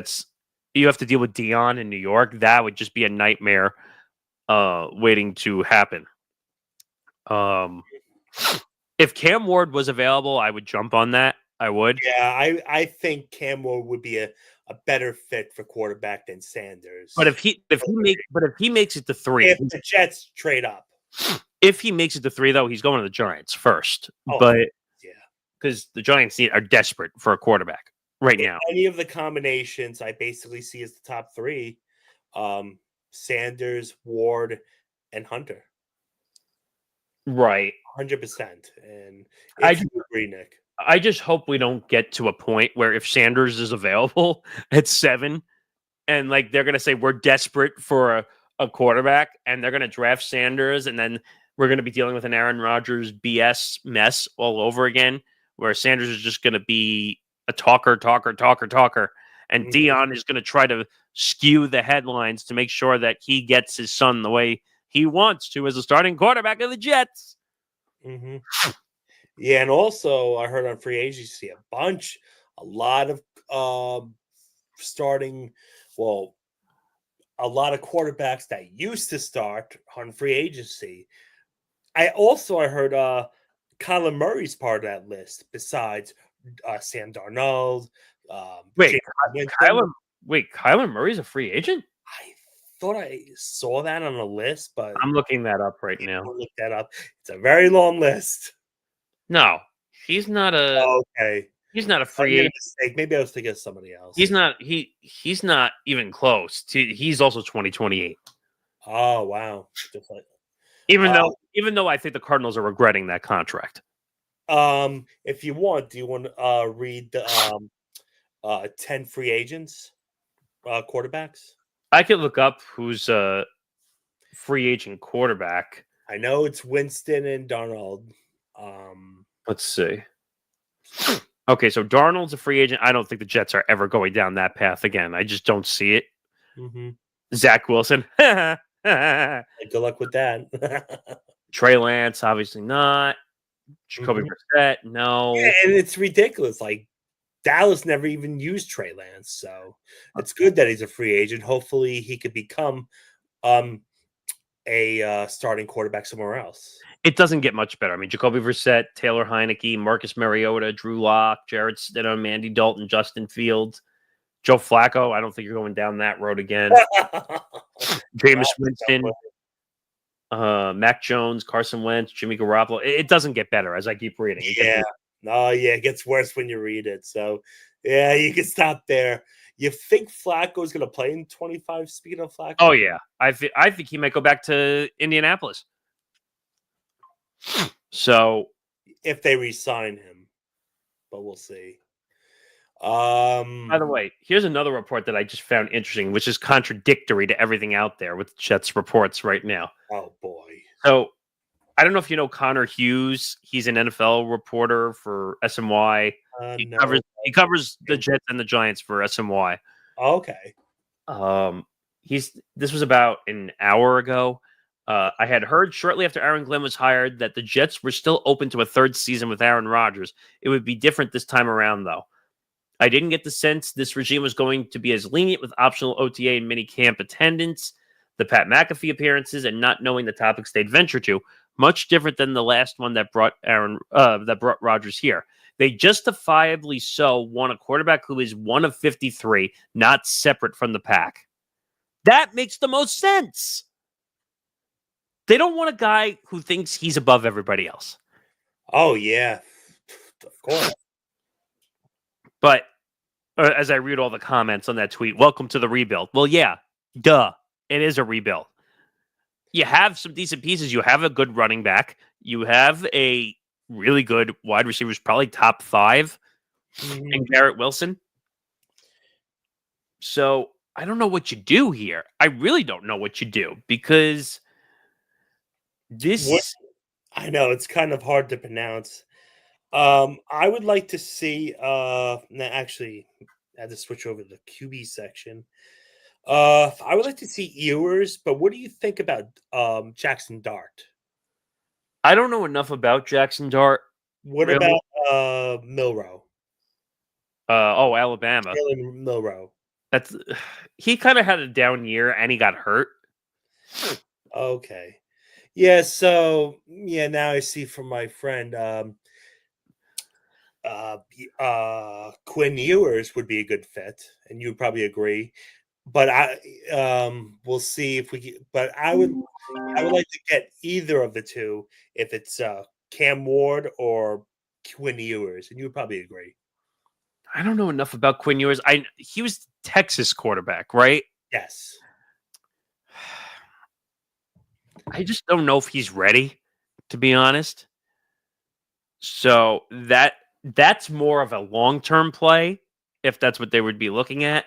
you have to deal with Dion in New York. That would just be a nightmare waiting to happen. If Cam Ward was available, I would jump on that. I would. Yeah, I think Cam Ward would be a better fit for quarterback than Sanders. But if he makes it to 3, if the Jets trade up, if he makes it to 3 though, he's going to the Giants first. Because the Giants are desperate for a quarterback right now. Any of the combinations I basically see as the top 3: Sanders, Ward, and Hunter. Right, 100%. And I agree, Nick. I just hope we don't get to a point where if Sanders is available at 7, and like they're gonna say we're desperate for a quarterback, and they're gonna draft Sanders, and then we're gonna be dealing with an Aaron Rodgers BS mess all over again, where Sanders is just gonna be a talker, and Dion is gonna try to skew the headlines to make sure that he gets his son the way he wants to as a starting quarterback of the Jets. Yeah, and also I heard on free agency a lot of a lot of quarterbacks that used to start on free agency. I heard Kyler Murray's part of that list besides Sam Darnold. Kyler Murray's a free agent? I thought I saw that on a list, but I'm looking that up right now. Look that up. It's a very long list. No, he's not a. Okay, he's not a free agent. Maybe I was thinking of somebody else. He's not. He's not even close. He's also 2028. Oh wow! Even though I think the Cardinals are regretting that contract. If you want, do you want to read the 10 free agents, quarterbacks? I could look up who's a free agent quarterback. I know it's Winston and Darnold. Let's see. Okay, so Darnold's a free agent. I don't think the Jets are ever going down that path again. I just don't see it. Zach Wilson. Good luck with that. Trey Lance, obviously not. Jacoby Brissett, no. Yeah, and it's ridiculous. Like Dallas never even used Trey Lance, so it's good that he's a free agent. Hopefully, he could become a starting quarterback somewhere else. It doesn't get much better. I mean, Jacoby Brissett, Taylor Heineke, Marcus Mariota, Drew Lock, Jarrett Stidham, Andy Dalton, Justin Fields, Joe Flacco. I don't think you're going down that road again. Jameis Winston, Mac Jones, Carson Wentz, Jimmy Garoppolo. It doesn't get better as I keep reading. It gets worse when you read it. So, yeah, you can stop there. You think Flacco is going to play in 25? Speaking of Flacco, oh yeah, I think he might go back to Indianapolis. So, if they re-sign him, but we'll see. By the way, here's another report that I just found interesting, which is contradictory to everything out there with Jets reports right now. Oh boy! So, I don't know if you know Connor Hughes. He's an NFL reporter for SMY. He covers the Jets and the Giants for SMY. Okay. This was about an hour ago. I had heard shortly after Aaron Glenn was hired that the Jets were still open to a third season with Aaron Rodgers. It would be different this time around, though. I didn't get the sense this regime was going to be as lenient with optional OTA and mini camp attendance. the Pat McAfee appearances and not knowing the topics they'd venture to. Much different than the last one that brought Rodgers here. They justifiably so want a quarterback who is one of 53, not separate from the pack. That makes the most sense. They don't want a guy who thinks he's above everybody else. Oh, yeah. Of course. But as I read all the comments on that tweet, welcome to the rebuild. Well, yeah, duh. It is a rebuild. You have some decent pieces. You have a good running back. You have a really good wide receiver, probably top 5, and Garrett Wilson. So I don't know what you do here. I really don't know what you do because this. I know it's kind of hard to pronounce. I would like to see. Actually, I had to switch over to the QB section. I would like to see Ewers, but what do you think about Jackson Dart? I don't know enough about Jackson Dart. What really. about Milrow? Alabama. Jalen Milrow. He kind of had a down year and he got hurt. Okay. Yeah, so now I see from my friend Quinn Ewers would be a good fit, and you would probably agree. But we'll see if we get, but I would like to get either of the two if it's Cam Ward or Quinn Ewers, and you would probably agree. I don't know enough about Quinn Ewers. He was Texas quarterback, right? Yes. I just don't know if he's ready, to be honest. So that's more of a long-term play, if that's what they would be looking at.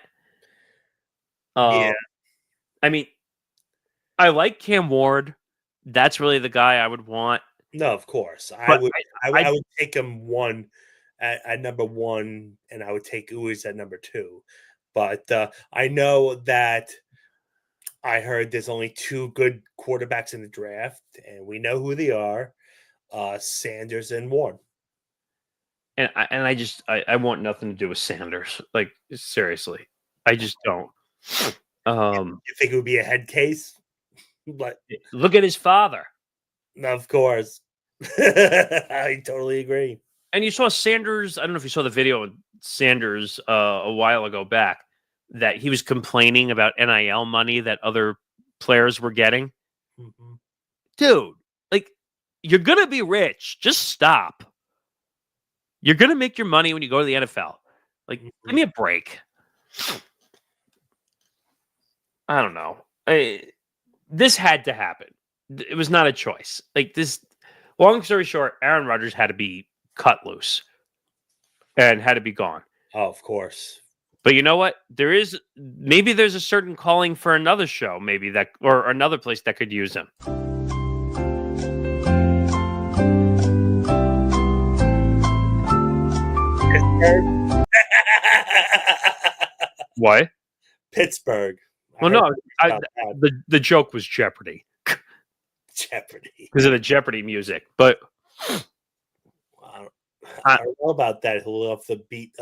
Yeah. I mean, I like Cam Ward. That's really the guy I would want. No, of course. But I would take him at number 1, and I would take Ewers at number 2. But I know that I heard there's only 2 good quarterbacks in the draft, and we know who they are: Sanders and Ward. And I want nothing to do with Sanders. Like, seriously, I just don't. You think it would be a head case? But look at his father. Of course. I totally agree. And you saw Sanders. I don't know if you saw the video of Sanders a while ago back that he was complaining about NIL money that other players were getting. Mm-hmm. Dude, like, you're going to be rich. Just stop. You're going to make your money when you go to the NFL. Like, give me a break. I don't know. This had to happen. It was not a choice. Like, this, long story short, Aaron Rodgers had to be cut loose and had to be gone. Oh, of course. But you know what? Maybe there's a certain calling for another show, or another place that could use him. What? Pittsburgh. Well, no, the joke was Jeopardy. Jeopardy. Because of the Jeopardy music. But I don't know about that. He'll have to beat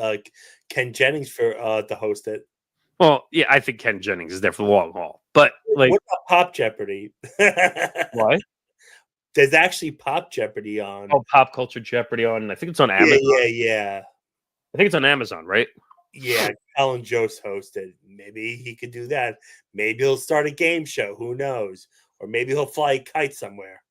Ken Jennings to host it. Well, yeah, I think Ken Jennings is there for the long haul. But like, what about Pop Jeopardy? What? There's actually Pop Jeopardy on. Oh, Pop Culture Jeopardy on. I think it's on Amazon. Yeah. I think it's on Amazon, right? Yeah, Alan Jost hosted. Maybe he could do that. Maybe he'll start a game show. Who knows? Or maybe he'll fly a kite somewhere.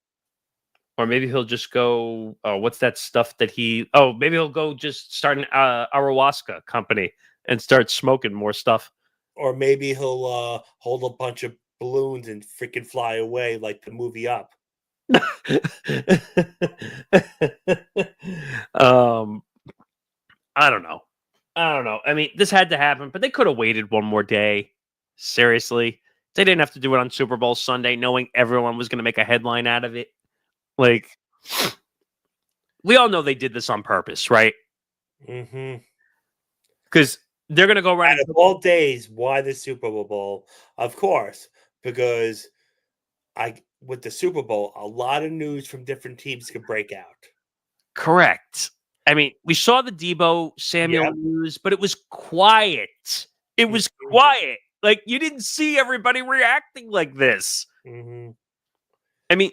Or maybe he'll just go. What's that stuff that he? Oh, maybe he'll go just start an ayahuasca company and start smoking more stuff. Or maybe he'll hold a bunch of balloons and freaking fly away like the movie Up. I don't know. I mean, this had to happen, but they could have waited one more day. Seriously. They didn't have to do it on Super Bowl Sunday, knowing everyone was going to make a headline out of it. Like, we all know they did this on purpose, right? Mm-hmm. Because they're going to go right. Out of all days, why the Super Bowl? Of course, because with the Super Bowl, a lot of news from different teams could break out. Correct. I mean, we saw the Debo Samuel news, but it was quiet. It was quiet. Like, you didn't see everybody reacting like this. Mm-hmm. I mean,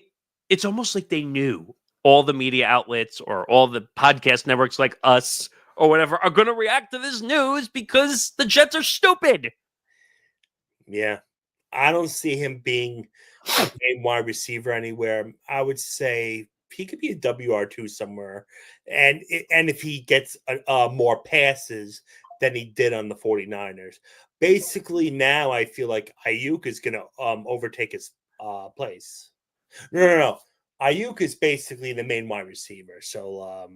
it's almost like they knew all the media outlets or all the podcast networks like us or whatever are going to react to this news because the Jets are stupid. Yeah. I don't see him being a main wide receiver anywhere. I would say he could be a WR2 somewhere. And if he gets more passes than he did on the 49ers. Basically, now I feel like Ayuk is going to overtake his place. No. Ayuk is basically the main wide receiver. So,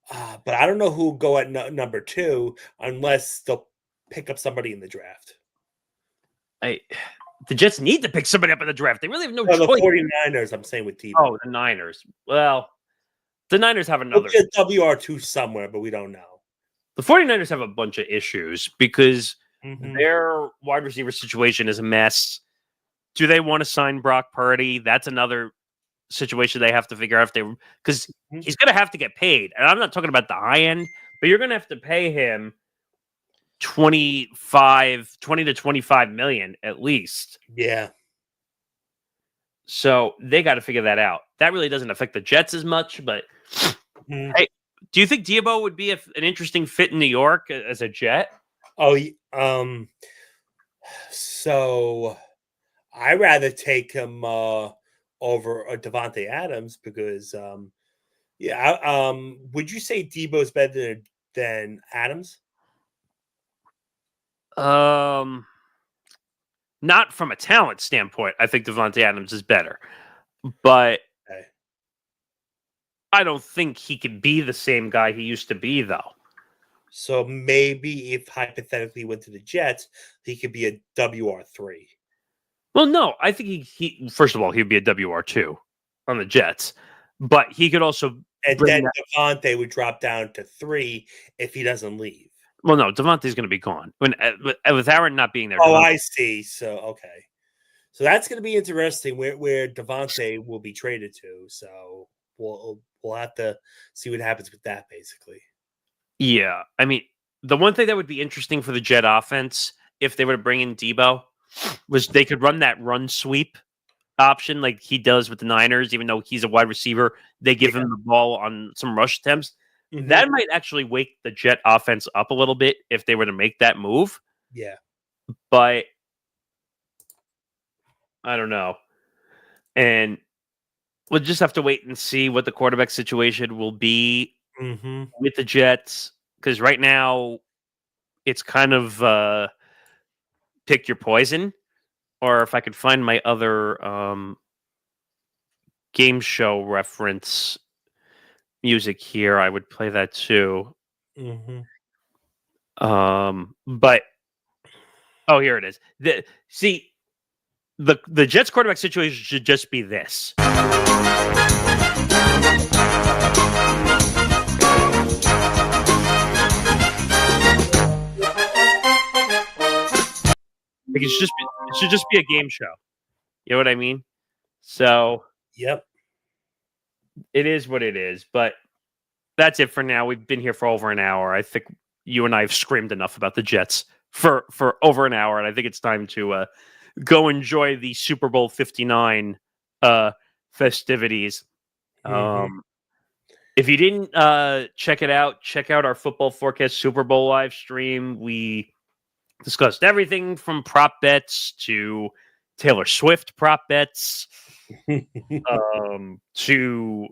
but I don't know who will go at number 2 unless they'll pick up somebody in the draft. The Jets need to pick somebody up in the draft. They really have no The choice. 49ers, I'm saying with Tebow. Oh, the Niners. Well, the Niners have another. We'll get WR2 somewhere, but we don't know. The 49ers have a bunch of issues because Mm-hmm. their wide receiver situation is a mess. Do they want to sign Brock Purdy? That's another situation they have to figure out if they, because he's going to have to get paid. And I'm not talking about the high end, but you're going to have to pay him 20 to 25 million at least. Yeah. So they got to figure that out. That really doesn't affect the Jets as much, but hey, do you think Debo would be an interesting fit in New York as a Jet? Oh, so I rather take him over Devontae Adams because, would you say Debo's better than Adams? Not from a talent standpoint. I think Devontae Adams is better, but Okay. I don't think he can be the same guy he used to be, though. So maybe if hypothetically he went to the Jets, he could be a WR3. Well, no, I think he first of all, he'd be a WR2 on the Jets, but he could also. And then Devontae would drop down to 3 if he doesn't leave. Well, no, Devontae's going to be gone with Aaron not being there. Oh, Devontae, I see. So okay, so that's going to be interesting where Devontae will be traded to. So we'll have to see what happens with that, basically. yeah, I mean, the one thing that would be interesting for the Jet offense if they were to bring in Debo was they could run that run sweep option like he does with the Niners. Even though he's a wide receiver, they give him the ball on some rush attempts. Mm-hmm. That might actually wake the Jet offense up a little bit if they were to make that move. Yeah. But I don't know. And we'll just have to wait and see what the quarterback situation will be with the Jets. Because right now, it's kind of pick your poison. Or if I could find my other game show reference music here, I would play that too. But here it is. The Jets quarterback situation should just be this. Like it should just be a game show. You know what I mean? So yep. It is what it is, but that's it for now. We've been here for over an hour. I think you and I have screamed enough about the Jets for over an hour, and I think it's time to go enjoy the Super Bowl 59 festivities. If you didn't check it out, check out our Football Forecast Super Bowl live stream. We discussed everything from prop bets to Taylor Swift prop bets, to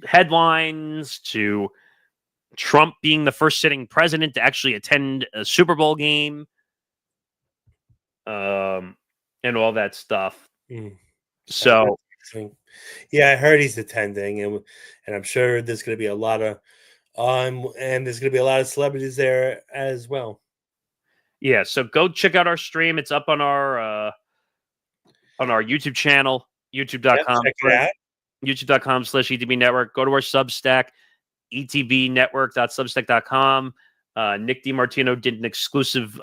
headlines, to Trump being the first sitting president to actually attend a Super Bowl game, and all that stuff. So, yeah, I heard he's attending, and I'm sure there's going to be a lot of and there's going to be a lot of celebrities there as well. Yeah, so go check out our stream. It's up on our YouTube channel, youtube.com. Check it out. youtube.com/ETB Network. Go to our Substack, etbnetwork.substack.com. Nick DiMartino did an exclusive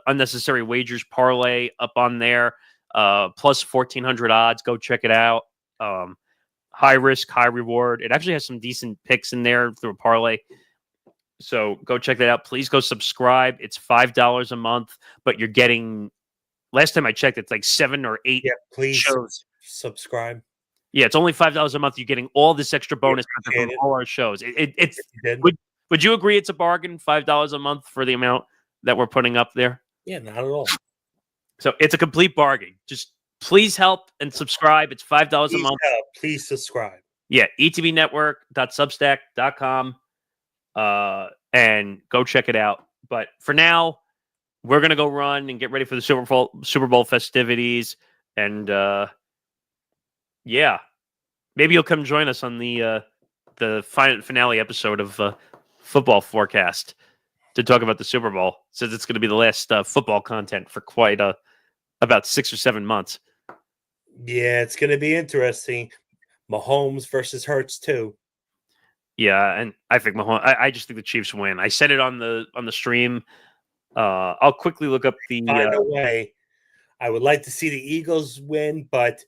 unnecessary wagers parlay up on there, plus 1,400 odds. Go check it out. High risk, high reward. It actually has some decent picks in there through a parlay. So go check that out. Please go subscribe. It's $5 a month, but you're getting. Last time I checked, it's like 7 or 8 Yeah, please shows. subscribe. Yeah, it's only $5 a month. You're getting all this extra bonus content appreciate from it. all our shows. It's. If you did. Would you agree it's a bargain? $5 a month for the amount that we're putting up there. Yeah, not at all. So it's a complete bargain. Just please help and subscribe. It's $5 a month. Please subscribe. Yeah, etbnetwork.substack.com. And go check it out. But for now, we're gonna go run and get ready for the Super Bowl festivities. And yeah, maybe you'll come join us on the finale episode of Football Forecast to talk about the Super Bowl, since it's going to be the last football content for quite about 6 or 7 months. Yeah, it's going to be interesting. Mahomes versus Hurts too. Yeah, and I think Mahomes. I just think the Chiefs win. I said it on the stream. I'll quickly look up the. By the way, I would like to see the Eagles win, but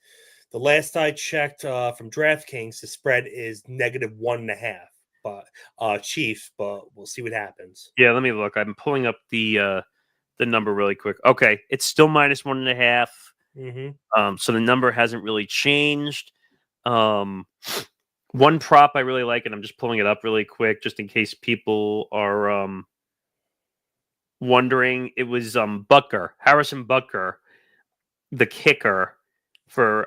the last I checked from DraftKings, the spread is -1.5. But Chiefs, but we'll see what happens. Yeah, let me look. I'm pulling up the number really quick. Okay, it's still -1.5. Mm-hmm. So the number hasn't really changed. One prop I really like, and I'm just pulling it up really quick, just in case people are wondering. It was Harrison Butker, the kicker, for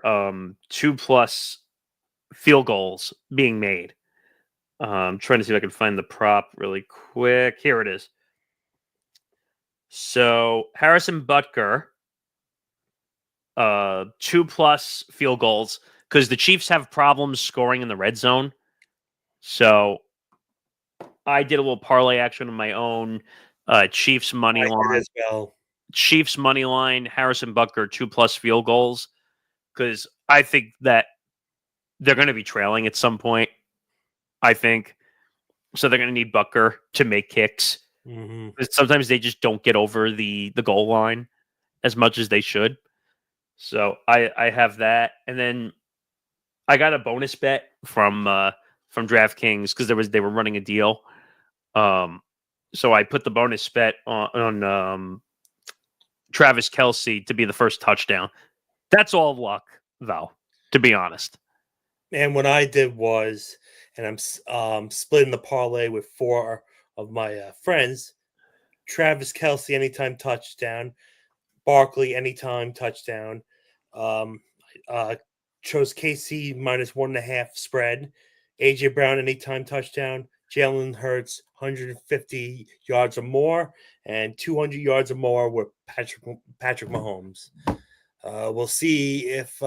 2+ field goals being made. I'm trying to see if I can find the prop really quick. Here it is. So Harrison Butker, 2+ field goals, because the Chiefs have problems scoring in the red zone. So I did a little parlay action on my own. Chiefs money line as well. Chiefs money line. Harrison Butker 2+ field goals, because I think that they're going to be trailing at some point. I think so. They're going to need Butker to make kicks. Mm-hmm. Sometimes they just don't get over the goal line as much as they should. So I have that, and then I got a bonus bet from DraftKings because they were running a deal. So I put the bonus bet on Travis Kelce to be the first touchdown. That's all luck, though, to be honest. And what I did was, and I'm splitting the parlay with 4 of my friends. Travis Kelce anytime touchdown, Barkley anytime touchdown. Chose KC -1.5 spread. AJ Brown anytime touchdown. Jalen Hurts 150 yards or more, and 200 yards or more with Patrick Mahomes. We'll see if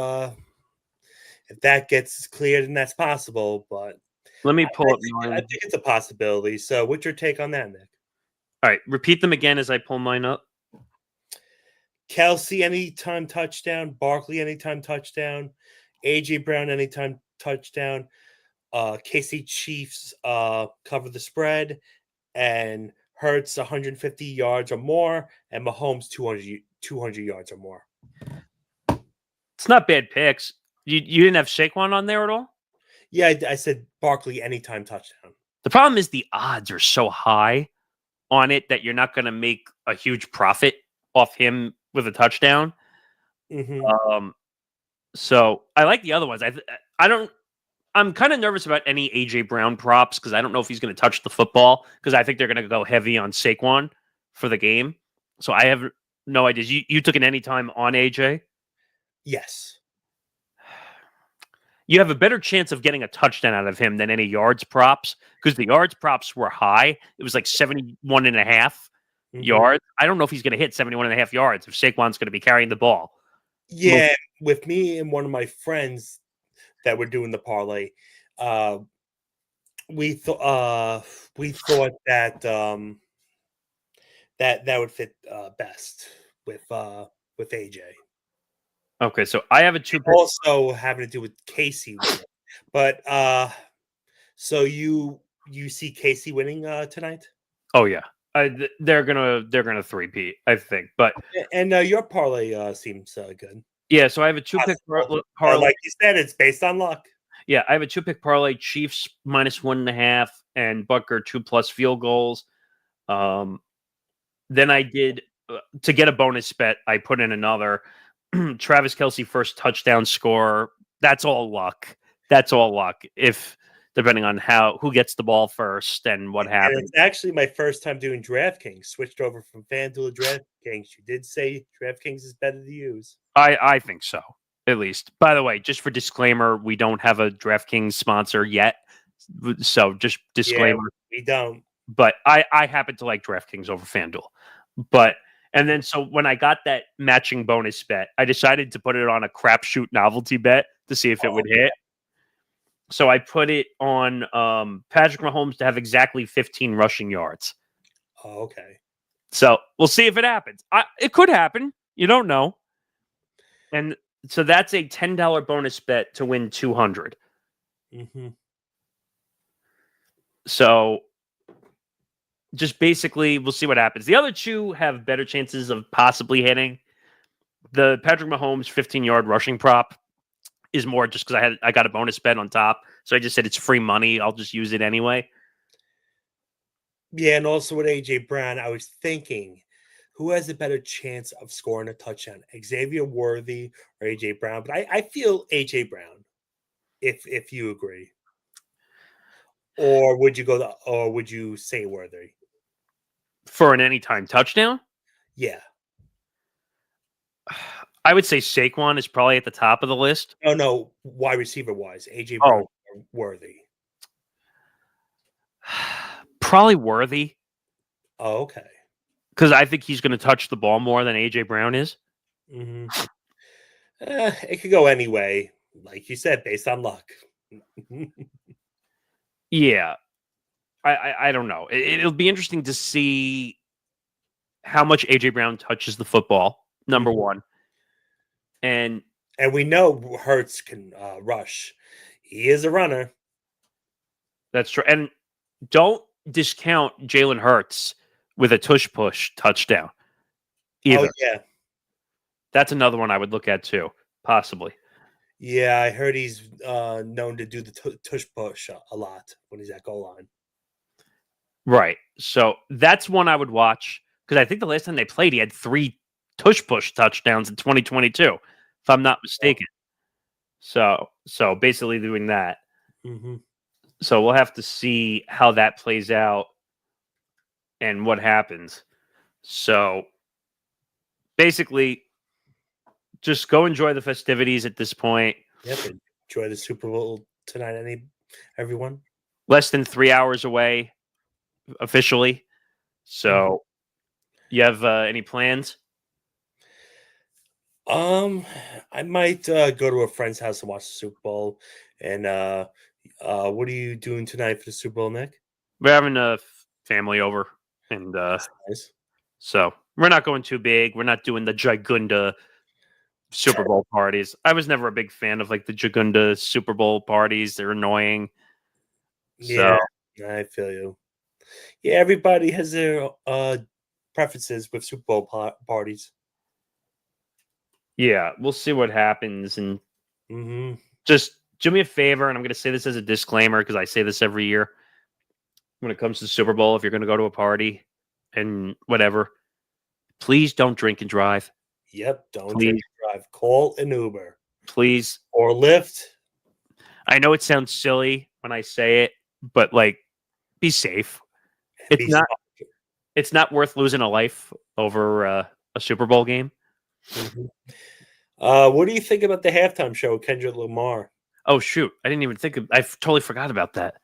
that gets cleared, and that's possible. But let me pull up. I think it's a possibility. So, what's your take on that, Nick? All right, repeat them again as I pull mine up. Kelce anytime touchdown, Barkley anytime touchdown, AJ Brown anytime touchdown, KC Chiefs cover the spread, and Hurts 150 yards or more, and Mahomes 200 yards or more. It's not bad picks. You didn't have Saquon on there at all? Yeah, I said Barkley anytime touchdown. The problem is the odds are so high on it that you're not going to make a huge profit off him with a touchdown. Mm-hmm. So I like the other ones. I'm kind of nervous about any AJ Brown props because I don't know if he's going to touch the football, because I think they're going to go heavy on Saquon for the game. So I have no idea. You took an anytime on AJ? Yes. You have a better chance of getting a touchdown out of him than any yards props, because the yards props were high. It was like 71.5 yards. I don't know if he's going to hit 71.5 yards if Saquon's going to be carrying the ball. Yeah, with me and one of my friends that were doing the parlay, we thought that that would fit best with AJ. Okay, so I have a 2. Also having to do with Casey winning. But so you see Casey winning tonight? Oh yeah. They're gonna three-peat, I think. But and your parlay seems good. Yeah, so I have a 2-pick parlay. Like you said, it's based on luck. Yeah, I have a 2-pick parlay: Chiefs -1.5 and Butker 2+ field goals. Then I did to get a bonus bet. I put in another Travis Kelce first touchdown score. That's all luck. That's all luck. If depending on who gets the ball first and what And happens. it's actually my first time doing DraftKings. Switched over from FanDuel to DraftKings. You did say DraftKings is better to use. I think so, at least. By the way, just for disclaimer, we don't have a DraftKings sponsor yet, so just Yeah, disclaimer. we don't. But I happen to like DraftKings over FanDuel. But and then so when I got that matching bonus bet, I decided to put it on a crapshoot novelty bet to see if it would hit. So I put it on Patrick Mahomes to have exactly 15 rushing yards. Oh, okay. So we'll see if it happens. It could happen. You don't know. And so that's a $10 bonus bet to win 200. Mm-hmm. So just basically, we'll see what happens. The other two have better chances of possibly hitting. The Patrick Mahomes 15-yard rushing prop is more just because I got a bonus bet on top. So I just said it's free money. I'll just use it anyway. Yeah, and also with AJ Brown, I was thinking, who has a better chance of scoring a touchdown, Xavier Worthy or AJ Brown? But I feel AJ Brown, if you agree. Or would you say Worthy? For an anytime touchdown? Yeah. I would say Saquon is probably at the top of the list. Oh no, wide receiver wise, AJ Brown or Worthy. Probably Worthy. Oh, okay. Because I think he's going to touch the ball more than AJ Brown is. Mm-hmm. It could go anyway, like you said, based on luck. Yeah. I don't know. It'll be interesting to see how much AJ Brown touches the football, number one. And we know Hurts can rush. He is a runner. That's true. And don't discount Jalen Hurts with a tush-push touchdown either. Oh, yeah. That's another one I would look at too, possibly. Yeah, I heard he's known to do the tush-push a lot when he's at goal line. Right. So that's one I would watch because I think the last time they played, he had 3 tush-push touchdowns in 2022, if I'm not mistaken. So basically doing that. Mm-hmm. So we'll have to see how that plays out and what happens. So basically, just go enjoy the festivities at this point. Yep. Enjoy the Super Bowl tonight, everyone. Less than 3 hours away officially. So you have any plans? I might go to a friend's house and watch the Super Bowl. And what are you doing tonight for the Super Bowl, Nick? We're having a family over, and Nice. so we're not going too big. We're not doing the Jagunda Super Bowl parties. I was never a big fan of like the Jagunda Super Bowl parties. They're annoying. Yeah, I feel you. Yeah, everybody has their preferences with Super Bowl parties. Yeah, we'll see what happens, and just do me a favor, and I'm going to say this as a disclaimer because I say this every year. When it comes to the Super Bowl, if you're going to go to a party and whatever, please don't drink and drive. Yep, don't drink and drive. Call an Uber. Please. Or Lyft. I know it sounds silly when I say it, but like, be safe. It's not worth losing a life over a Super Bowl game. What do you think about the halftime show with Kendrick Lamar? Oh, shoot. I didn't even I totally forgot about that.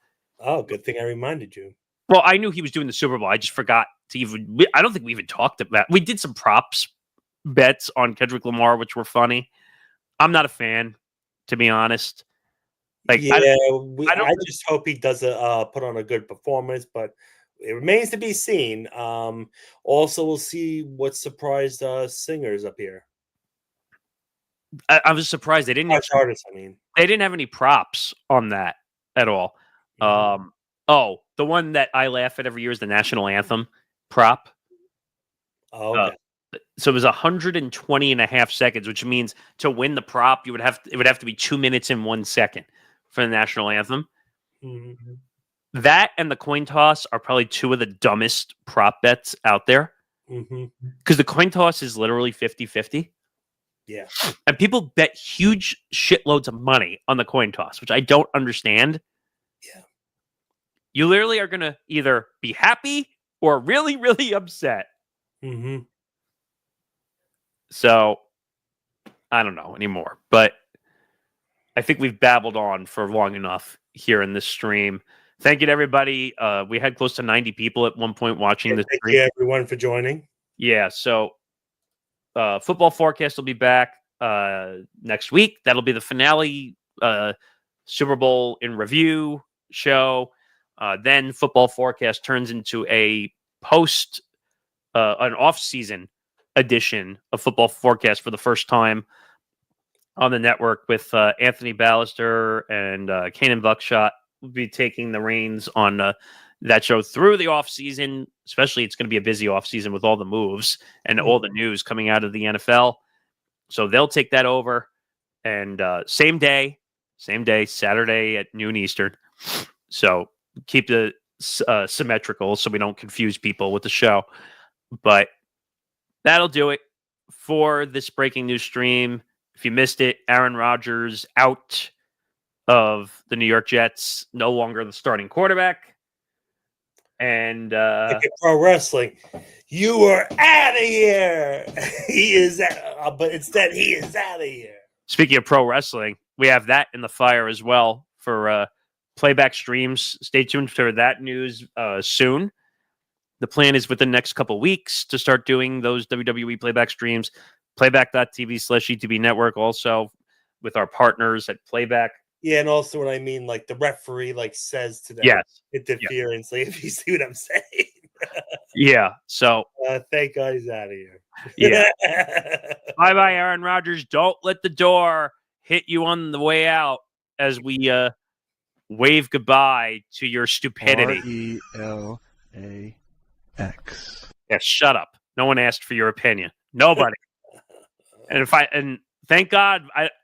Oh, good thing I reminded you. Well, I knew he was doing the Super Bowl. I just forgot to even. I don't think we even talked about. We did some props bets on Kendrick Lamar, which were funny. I'm not a fan, to be honest. Like, yeah, I just hope he does put on a good performance, but it remains to be seen. Also, we'll see what surprised singers up here. I was surprised they didn't. Artists, I mean, they didn't have any props on that at all. Oh, the one that I laugh at every year is the national anthem prop. Oh, okay. So it was 120 and a half seconds, which means to win the prop, it would have to be 2 minutes and 1 second, for the national anthem. Mhm. That and the coin toss are probably two of the dumbest prop bets out there Mhm. because the coin toss is literally 50-50. Yeah. And people bet huge shitloads of money on the coin toss, which I don't understand. Yeah. You literally are going to either be happy or really, really upset. Mm-hmm. So I don't know anymore, but I think we've babbled on for long enough here in this stream. Thank you to everybody. We had close to 90 people at one point watching the Thank stream. you, everyone, for joining. Yeah, so football forecast will be back next week. That'll be the finale Super Bowl in review show. Then football forecast turns into an off-season edition of football forecast for the first time on the network with Anthony Ballister and Kanan Buckshot will be taking the reins on that show through the off season. Especially, it's going to be a busy off season with all the moves and all the news coming out of the NFL. So they'll take that over, and same day, Saturday at noon Eastern. So keep the symmetrical so we don't confuse people with the show. But that'll do it for this breaking news stream. If you missed it, Aaron Rodgers out of the New York Jets, no longer the starting quarterback. And Look at pro wrestling. You were out of here. He is, but instead he is out of here. Speaking of pro wrestling, we have that in the fire as well for playback streams. Stay tuned for that news soon. The plan is within the next couple of weeks to start doing those WWE playback streams. Playback.tv/ETB Network also with our partners at Playback. Yeah, and also what I mean, like the referee says to them, Yes. interference. Like, if you see what I'm saying. Yeah. So thank God he's out of here. yeah. Bye-bye, Aaron Rodgers. Don't let the door hit you on the way out as we wave goodbye to your stupidity. RELAX. Yeah, shut up. No one asked for your opinion. Nobody. and thank God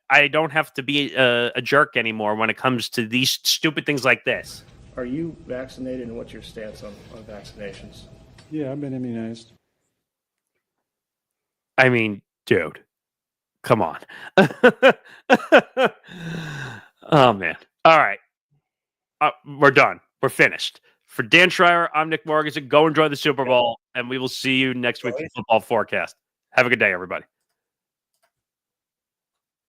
I don't have to be a jerk anymore when it comes to these stupid things like this. Are you vaccinated, and what's your stance on vaccinations? Yeah, I've been immunized. I mean, dude, come on. Oh, man. All right. We're done. We're finished. For Dan Schreier, I'm Nick Morganson. Go enjoy the Super Bowl, and we will see you next week for Football Forecast. Have a good day, everybody.